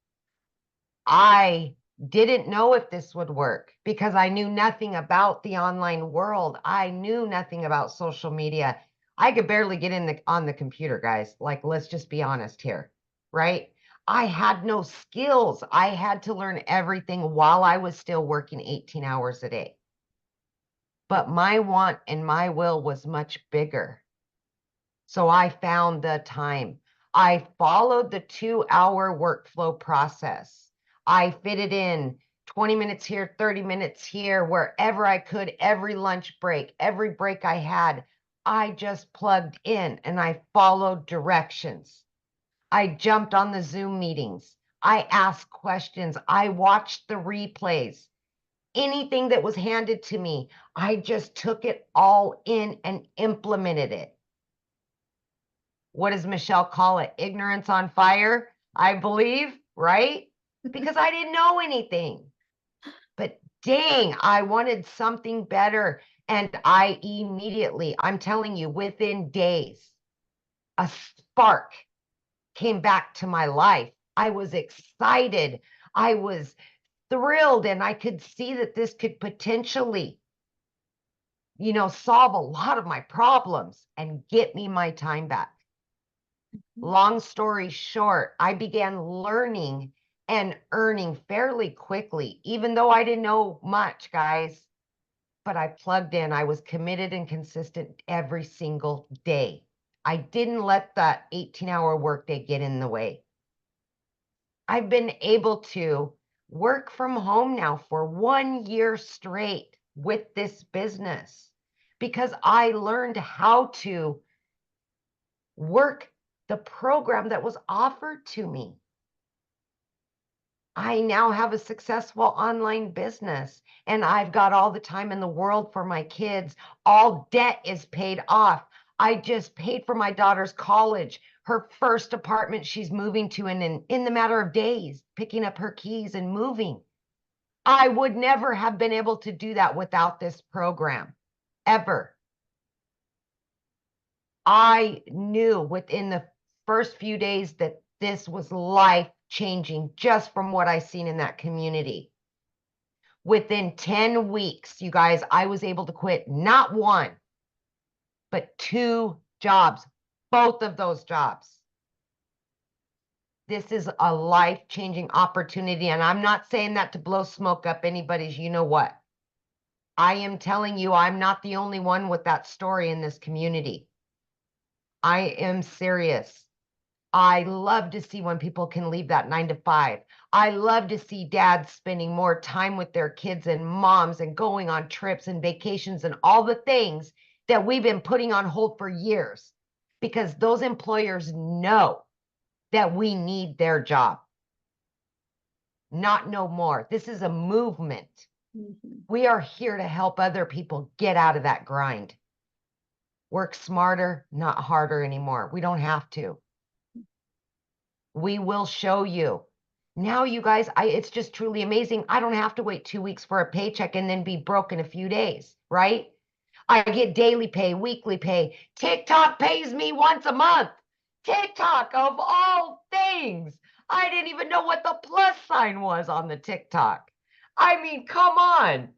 I didn't know if this would work because I knew nothing about the online world. I knew nothing about social media. I could barely get on the computer, guys. Like, let's just be honest here, right? I had no skills. I had to learn everything while I was still working 18 hours a day. But my want and my will was much bigger. So I found the time. I followed the 2-hour workflow process. I fitted in 20 minutes here, 30 minutes here, wherever I could, every lunch break, every break I had. I just plugged in and I followed directions. I jumped on the Zoom meetings. I asked questions. I watched the replays. Anything that was handed to me, I just took it all in and implemented it. What does Michelle call it? Ignorance on fire, I believe, right? Because I didn't know anything. But dang, I wanted something better. And I immediately, I'm telling you, within days, a spark came back to my life. I was excited. I was thrilled. And I could see that this could potentially, you know, solve a lot of my problems and get me my time back. Long story short, I began learning and earning fairly quickly, even though I didn't know much, guys. but I plugged in. I was committed and consistent every single day. I didn't let that 18-hour workday get in the way. I've been able to work from home now for 1 year straight with this business because I learned how to work the program that was offered to me. I now have a successful online business and I've got all the time in the world for my kids. All debt is paid off. I just paid for my daughter's college, her first apartment she's moving to in the matter of days, picking up her keys and moving. I would never have been able to do that without this program, ever. I knew within the first few days that this was life-changing just from what I seen in that community. Within 10 weeks, you guys, I was able to quit not one, but 2 jobs, both of those jobs. This is a life-changing opportunity, and I'm not saying that to blow smoke up anybody's you know what. I am telling you, I'm not the only one with that story in this community. I am serious. I love to see when people can leave that 9 to 5. I love to see dads spending more time with their kids and moms and going on trips and vacations and all the things that we've been putting on hold for years because those employers know that we need their job. Not no more. This is a movement. Mhm. We are here to help other people get out of that grind. Work smarter, not harder anymore. We don't have to. We will show you. Now, you guys, it's just truly amazing. I don't have to wait 2 weeks for a paycheck and then be broke in a few days, right? I get daily pay, weekly pay. TikTok pays me once a month. TikTok, of all things. I didn't even know what the plus sign was on the TikTok. I mean, come on.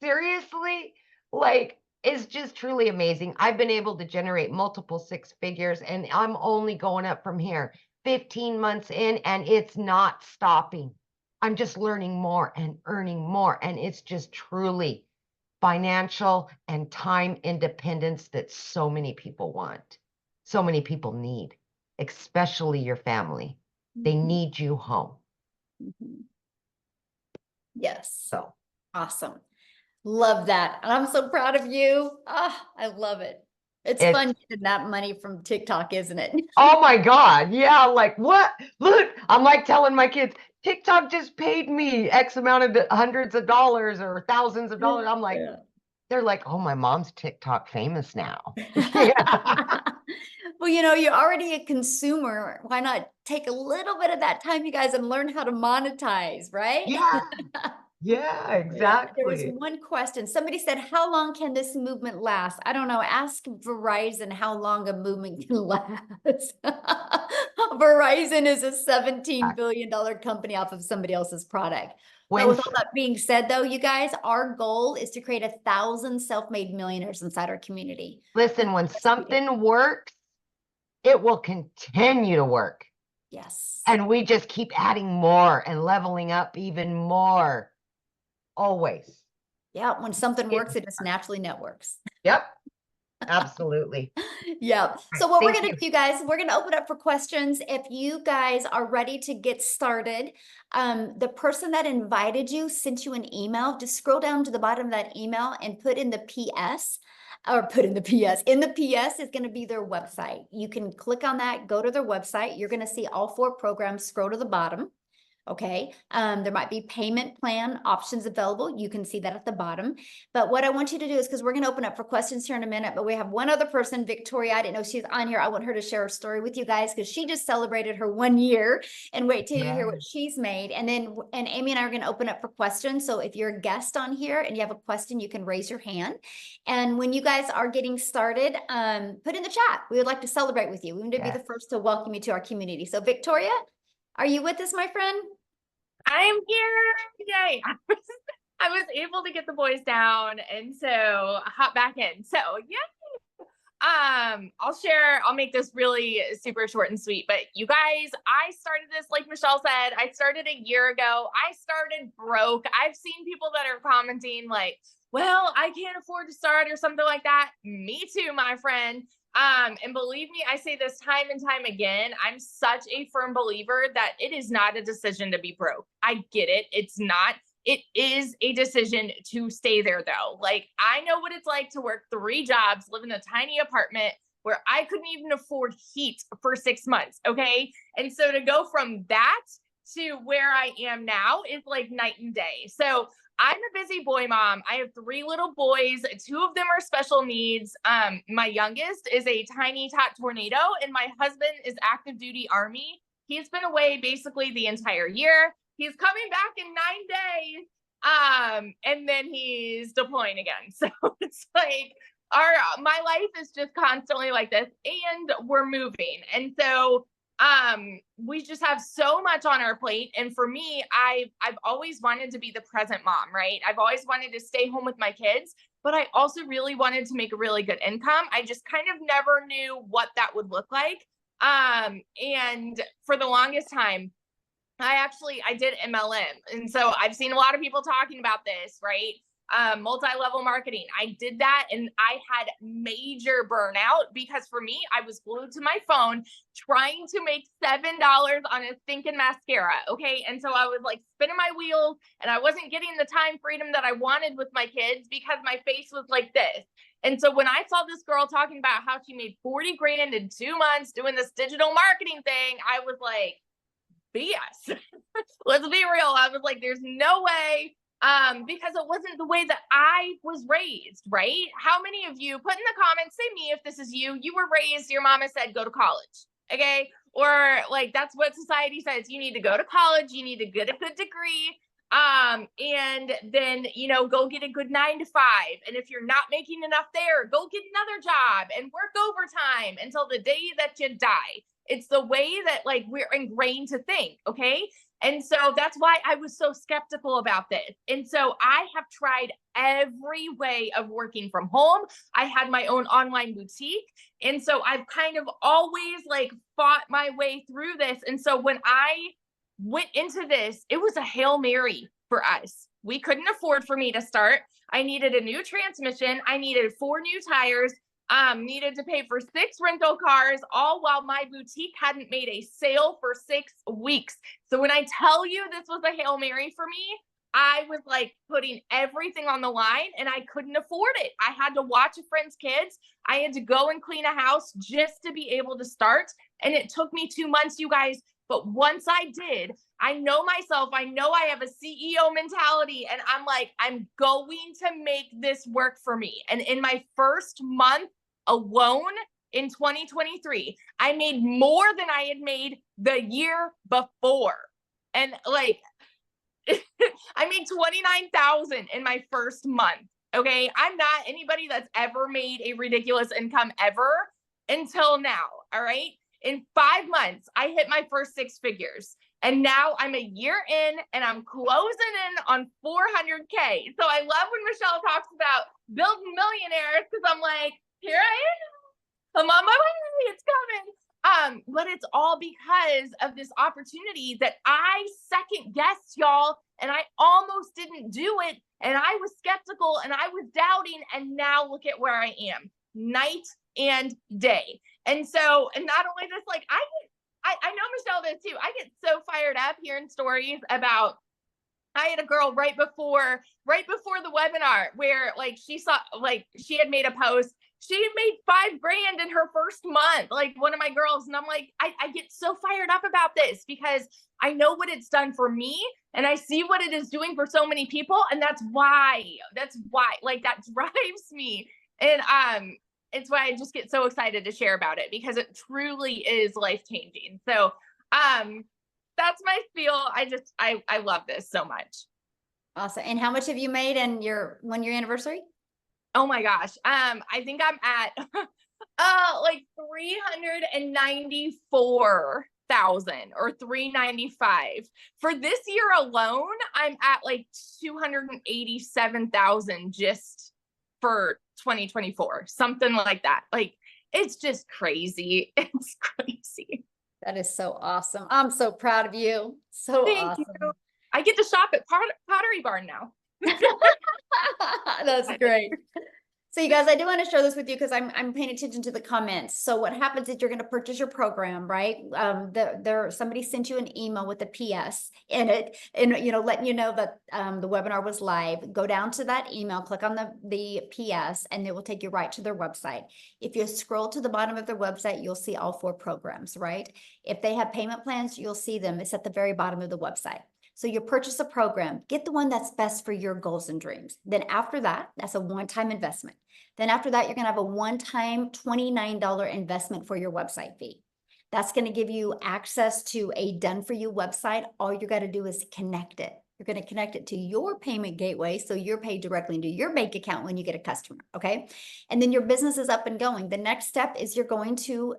Seriously? Like, it's just truly amazing. I've been able to generate multiple 6 figures, and I'm only going up from here. 15 months in, and it's not stopping. I'm just learning more and earning more, and it's just truly financial and time independence that so many people want, so many people need, especially your family. They Mhm. need you home. Mhm. Yes. So Awesome. Love that. And I'm so proud of you. Ah, I love it. It's It's- fun getting that money from TikTok, isn't it? oh my God. Yeah. Like what? Look, I'm like telling my kids, TikTok just paid me X amount of hundreds of dollars or thousands of dollars. I'm like, Yeah. they're like, oh, my mom's TikTok famous now. Yeah. Well, you're already a consumer. Why not take a little bit of that time, you guys, and learn how to monetize, right? Yeah. Yeah, Yeah, there was exactly. one question. Somebody said, how long can this movement last? I don't know. Ask Verizon how long a movement can last. Verizon is a $17 billion company off of somebody else's product. But When with all that being said, though, you guys, our goal is to create 1,000 self-made millionaires inside our community. listen, when something works, it will continue to work. Yes. And we just keep adding more and leveling up even more. Always. Yeah, when something works, it just naturally networks. Yep. Absolutely. Yeah. So what we're Thank going to you. do, you guys, we're going to open up for questions. If you guys are ready to get started, the person that invited you sent you an email. Just scroll down to the bottom of that email and put in the PS. Or put in the PS. In the PS is going to be their website. You can click on that, go to their website. You're going to see all 4 programs. Scroll to the bottom. Okay. There might be payment plan options available. You can see that at the bottom. But what I want you to do is, because we're going to open up for questions here in a minute, but we have one other person, Victoria. I didn't know she's on here. I want her to share her story with you guys because she just celebrated her 1 year, and wait till you hear what she's made. And then, and Amy and I are going to open up for questions. So if you're a guest on here and you have a question, you can raise your hand. And when you guys are getting started, put in the chat. We would like to celebrate with you. We want to be the first to welcome you to our community. So Victoria, are you with us, my friend? I'm here. Yay. I was able to get the boys down and so hop back in. So yeah, I'll make this really super short and sweet, but you guys, I started this, like Michelle said, I started a year ago. I started broke. I've seen people that are commenting like, well, I can't afford to start or something like that. Me too, my friend. And believe me, I say this time and time again, I'm such a firm believer that it is not a decision to be broke. I get it. It's not. It is a decision to stay there though. Like I know what it's like to work 3 jobs, live in a tiny apartment where I couldn't even afford heat for 6 months. Okay. And so to go from that to where I am now is like night and day. So I'm a busy boy mom. I have 3 little boys. 2 of them are special needs. My youngest is a tiny tot tornado and my husband is active duty Army. He's been away basically the entire year. He's coming back in 9 days. And then he's deploying again. So it's like my life is just constantly like this and we're moving. And so we just have so much on our plate. And for me, I've always wanted to be the present mom, right? I've always wanted to stay home with my kids, but I also really wanted to make a really good income. I just kind of never knew what that would look like. And for the longest time, I did MLM. And so I've seen a lot of people talking about this, right? Multi-level marketing. I did that and I had major burnout because for me, I was glued to my phone trying to make $7 on a stinking mascara. Okay. And so I was like spinning my wheels and I wasn't getting the time freedom that I wanted with my kids because my face was like this. And so when I saw this girl talking about how she made 40 grand in 2 months doing this digital marketing thing, I was like, BS. Let's be real. I was like, there's no way, because it wasn't the way that I was raised, right? How many of you put in the comments, say me, if this is you were raised, your mama said, go to college. Okay. Or like, that's what society says. You need to go to college. You need to get a good degree. And then, go get a good 9 to 5. And if you're not making enough there, go get another job and work overtime until the day that you die. It's the way that like we're ingrained to think. Okay. And so that's why I was so skeptical about this. And so I have tried every way of working from home. I had my own online boutique. And so I've kind of always like fought my way through this. And so when I went into this, it was a Hail Mary for us. We couldn't afford for me to start. I needed a new transmission. I needed 4 new tires. Needed to pay for 6 rental cars, all while my boutique hadn't made a sale for 6 weeks. So when I tell you this was a Hail Mary for me, I was like putting everything on the line and I couldn't afford it. I had to watch a friend's kids. I had to go and clean a house just to be able to start. And it took me 2 months, you guys. But once I did, I know myself, I know I have a CEO mentality and I'm like, I'm going to make this work for me. And in my first month alone in 2023, I made more than I had made the year before. And like, I made $29,000 in my first month. Okay. I'm not anybody that's ever made a ridiculous income ever until now. All right. In 5 months, I hit my first 6 figures. And now I'm a year in and I'm closing in on 400K. So I love when Michelle talks about building millionaires because I'm like, here I am. I'm on my way. It's coming. But it's all because of this opportunity that I second guessed, y'all. And I almost didn't do it. And I was skeptical and I was doubting. And now look at where I am, night and day. And so, and not only this, like I know Michelle does too. I get so fired up hearing stories about, I had a girl right before the webinar where like she saw, like she had made a post. She had made $5 grand in her first month, like one of my girls. And I'm like, I get so fired up about this because I know what it's done for me and I see what it is doing for so many people. And that's why like that drives me. And, it's why I just get so excited to share about it because it truly is life-changing. So, that's my spiel. I love this so much. Awesome. And how much have you made in your 1-year anniversary? Oh my gosh. I think I'm at, like 394,000 or 395 for this year alone. I'm at like 287,000 just for 2024, something like that. Like It's just crazy. It's crazy. That is so awesome. I'm so proud of you. So Thank awesome. you. I get to shop at Pottery Barn now. That's great. So you guys, I do want to share this with you because I'm paying attention to the comments. So what happens is you're going to purchase your program, right? Somebody sent you an email with a PS in it, and letting you know that the webinar was live. Go down to that email, click on the PS, and it will take you right to their website. If you scroll to the bottom of their website, you'll see all 4 programs, right? If they have payment plans, you'll see them. It's at the very bottom of the website. So you purchase a program, get the one that's best for your goals and dreams. Then after that, that's a one-time investment. Then after that, you're going to have a one-time $29 investment for your website fee. That's going to give you access to a done-for-you website. All you got to do is connect it. You're going to connect it to your payment gateway, so you're paid directly into your bank account when you get a customer, okay? And then your business is up and going. The next step is you're going to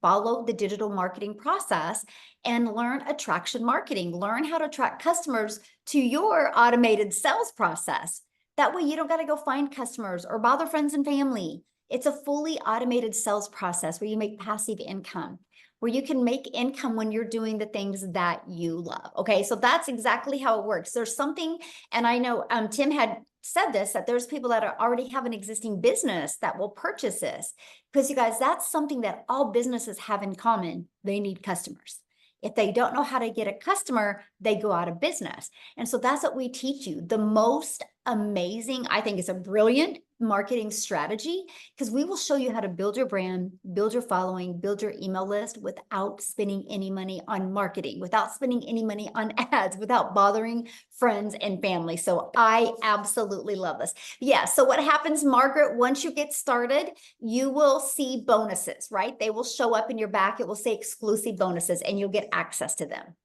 follow the digital marketing process and learn attraction marketing. Learn how to attract customers to your automated sales process. That way you don't got to go find customers or bother friends and family. It's a fully automated sales process where you make passive income, where you can make income when you're doing the things that you love. Okay, so that's exactly how it works. There's something, and I know Tim had said this, that there's people that already have an existing business that will purchase this. Because you guys, that's something that all businesses have in common. They need customers. If they don't know how to get a customer, they go out of business. And so that's what we teach you. The most amazing, I think it's a brilliant marketing strategy, because we will show you how to build your brand, build your following, build your email list without spending any money on marketing, without spending any money on ads, without bothering friends and family. So I absolutely love this. Yeah. So what happens, Margaret, once you get started, you will see bonuses, right? They will show up in your back. It will say exclusive bonuses and you'll get access to them.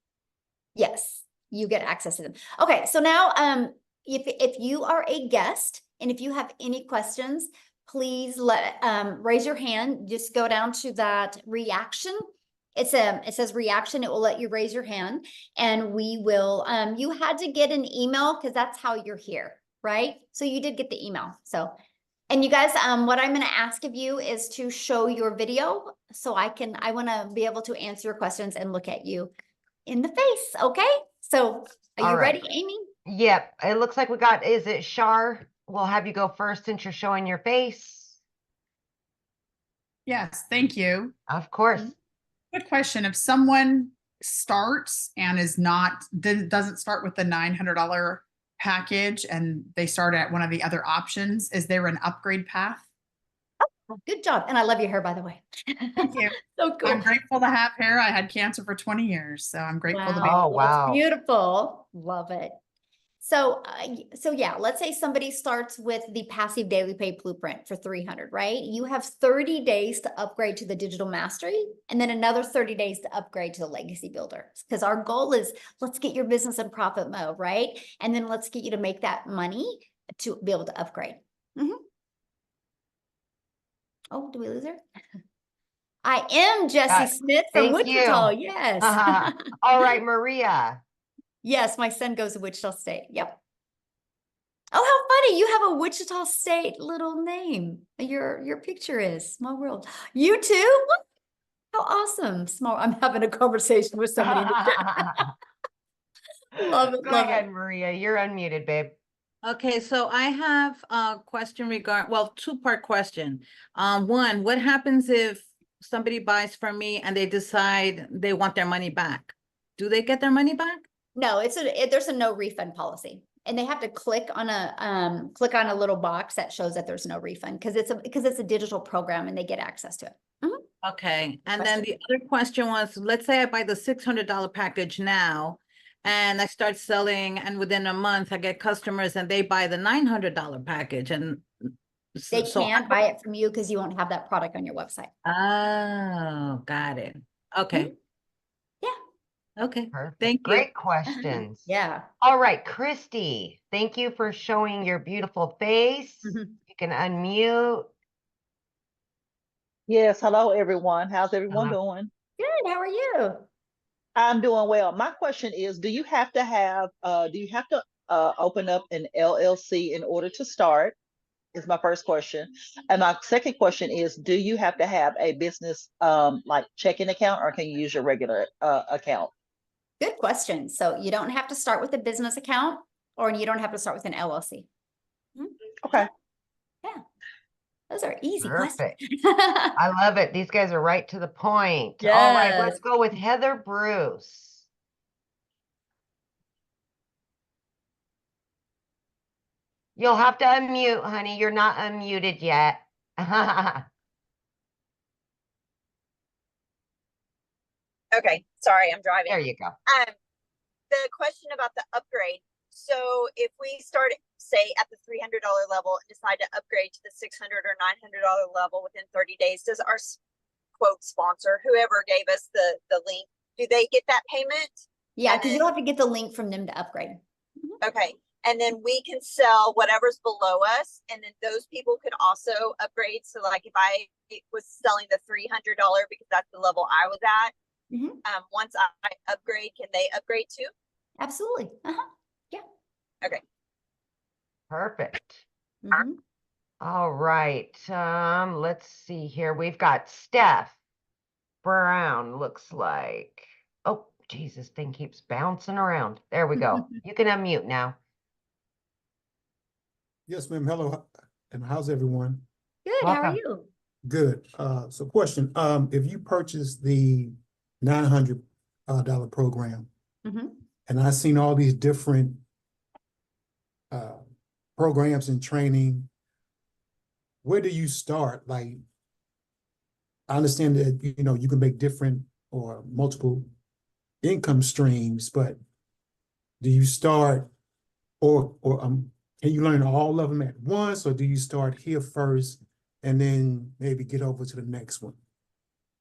Yes, you get access to them. Okay. So now, if you are a guest and if you have any questions, please raise your hand. Just go down to that reaction. It says reaction. It will let you raise your hand, and we will. You had to get an email because that's how you're here, right? So you did get the email. So, and you guys, what I'm going to ask of you is to show your video so I want to be able to answer your questions and look at you in the face. Okay. So are you ready, Amy? Yep. It looks like is it Shar? We'll have you go first since you're showing your face. Yes, thank you. Of course. Good question. If someone starts and doesn't start with the $900 package and they start at one of the other options, is there an upgrade path? Oh, good job. And I love your hair, by the way. Thank you. So cool. I'm grateful to have hair. I had cancer for 20 years, so I'm grateful to be. Oh, wow. That's beautiful. Love it. So yeah, let's say somebody starts with the passive daily pay blueprint for 300, right? You have 30 days to upgrade to the digital mastery, and then another 30 days to upgrade to the legacy builder. Because our goal is, let's get your business in profit mode, right? And then let's get you to make that money to be able to upgrade. Oh, do we lose her? I am Jessie Smith from Wichita. Yes. All right, Maria. Yes, my son goes to Wichita State. Yep. Oh, how funny. You have a Wichita State little name. Your picture is Small World. You too? What? How awesome. I'm having a conversation with somebody in the chat. Love it. Go ahead, Maria. You're unmuted, babe. Okay, so I have a question two-part question. One, what happens if somebody buys from me and they decide they want their money back? Do they get their money back? No, there's a no refund policy, and they have to click on a little box that shows that there's no refund because it's a digital program and they get access to it. Okay, and then the other question was, let's say I buy the $600 package now, and I start selling, and within a month I get customers and they buy the $900 package, and they can't buy it from you because you won't have that product on your website. Oh, got it. Okay. Okay. Perfect. Thank you. Great questions. Yeah. All right, Christy, thank you for showing your beautiful face. You can unmute. Yes, hello everyone. How's everyone doing? Good. How are you? I'm doing well. My question is, do you have to open up an LLC in order to start? is my first question. And my second question is, do you have to have a business like checking account, or can you use your regular account? Good question. So you don't have to start with a business account, or you don't have to start with an LLC. Okay. Yeah. Those are easy Perfect. questions. I love it. These guys are right to the point. All right, let's Yes. go with Heather Bruce. You'll have to unmute, honey. You're not unmuted yet. Okay, sorry, I'm driving. There you go. The question about the upgrade. So if we start, say, at the $300 level and decide to upgrade to the $600 or $900 level within 30 days, does our quote sponsor, whoever gave us the link, do they get that payment? Yeah, And because you then- don't have to get the link from them to upgrade. Okay, and then we can sell whatever's below us, and then those people could also upgrade. So like if I was selling the $300 because that's the level I was at, Mhm. once I upgrade, can they upgrade too? Absolutely. Perfect. Mhm. All right. Let's see here. We've got Steph Brown, looks like. Oh, Jesus, thing keeps bouncing around. There we go. You can unmute now. Yes, ma'am. Hello, and how's everyone? Good. How are Welcome. you? Good. So question, if you purchase the $900 dollar program, Mhm. and I've seen all these different programs and training, where do you start? Like, I understand that, you know, you can make different or multiple income streams, but do you start or can you learn all of them at once, or do you start here first and then maybe get over to the next one?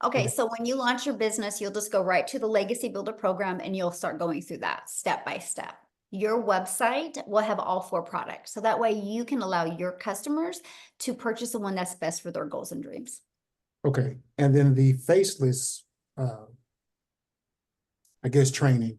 Okay, Okay. so when you launch your business, you'll just go right to the Legacy Builder program and you'll start going through that step by step. Your website will have all 4 products. So that way you can allow your customers to purchase the one that's best for their goals and dreams. Okay, and then the faceless, I guess, training,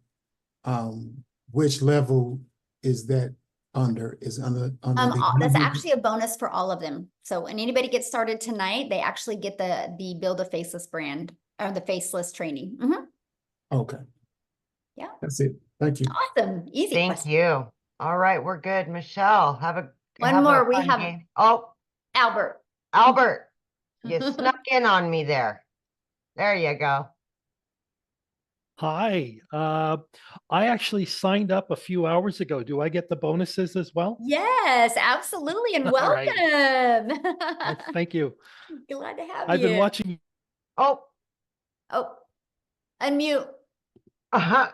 which level is that under? Is under the That's actually a bonus for all of them. So when anybody gets started tonight, they actually get the Build a Faceless brand or the faceless training. Mhm. Okay. Yeah. That's it. Thank you. Awesome. Easy Thank question. you. All right, we're good. Michelle, have One a more. We fun have game. Oh, Albert. Albert, you snuck in on me there. There you go. Hi, I actually signed up a few hours ago. Do I get the bonuses as well? Yes, absolutely. And All right. welcome. Thank you. Glad to have I've you. been watching. Oh, Oh, unmute. uh-huh.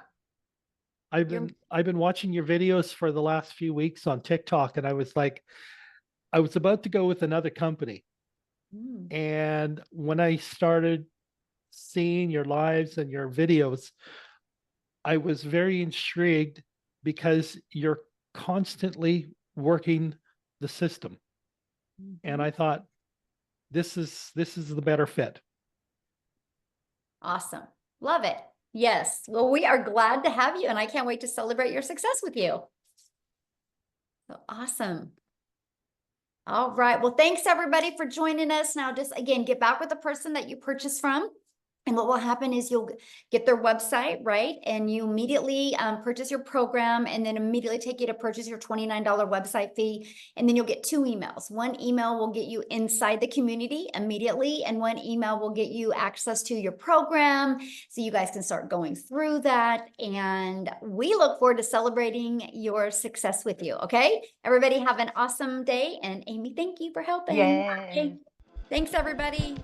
I've You're- been watching your videos for the last few weeks on TikTok, and I was about to go with another company. Mm. And when I started seeing your lives and your videos, I was very intrigued because you're constantly working the system. And I thought, this is the better fit. Awesome. Love it. Yes. Well, we are glad to have you, and I can't wait to celebrate your success with you. So awesome. All right. Well, thanks everybody for joining us. Now, just again, get back with the person that you purchased from. And what will happen is you'll get their website, right? And you immediately purchase your program, and then immediately take you to purchase your $29 website fee. And then you'll get 2 emails. One email will get you inside the community immediately, and one email will get you access to your program. So you guys can start going through that. And we look forward to celebrating your success with you. Okay. Everybody have an awesome day. And Amy, thank you for helping. Yay. Okay. Thanks, everybody.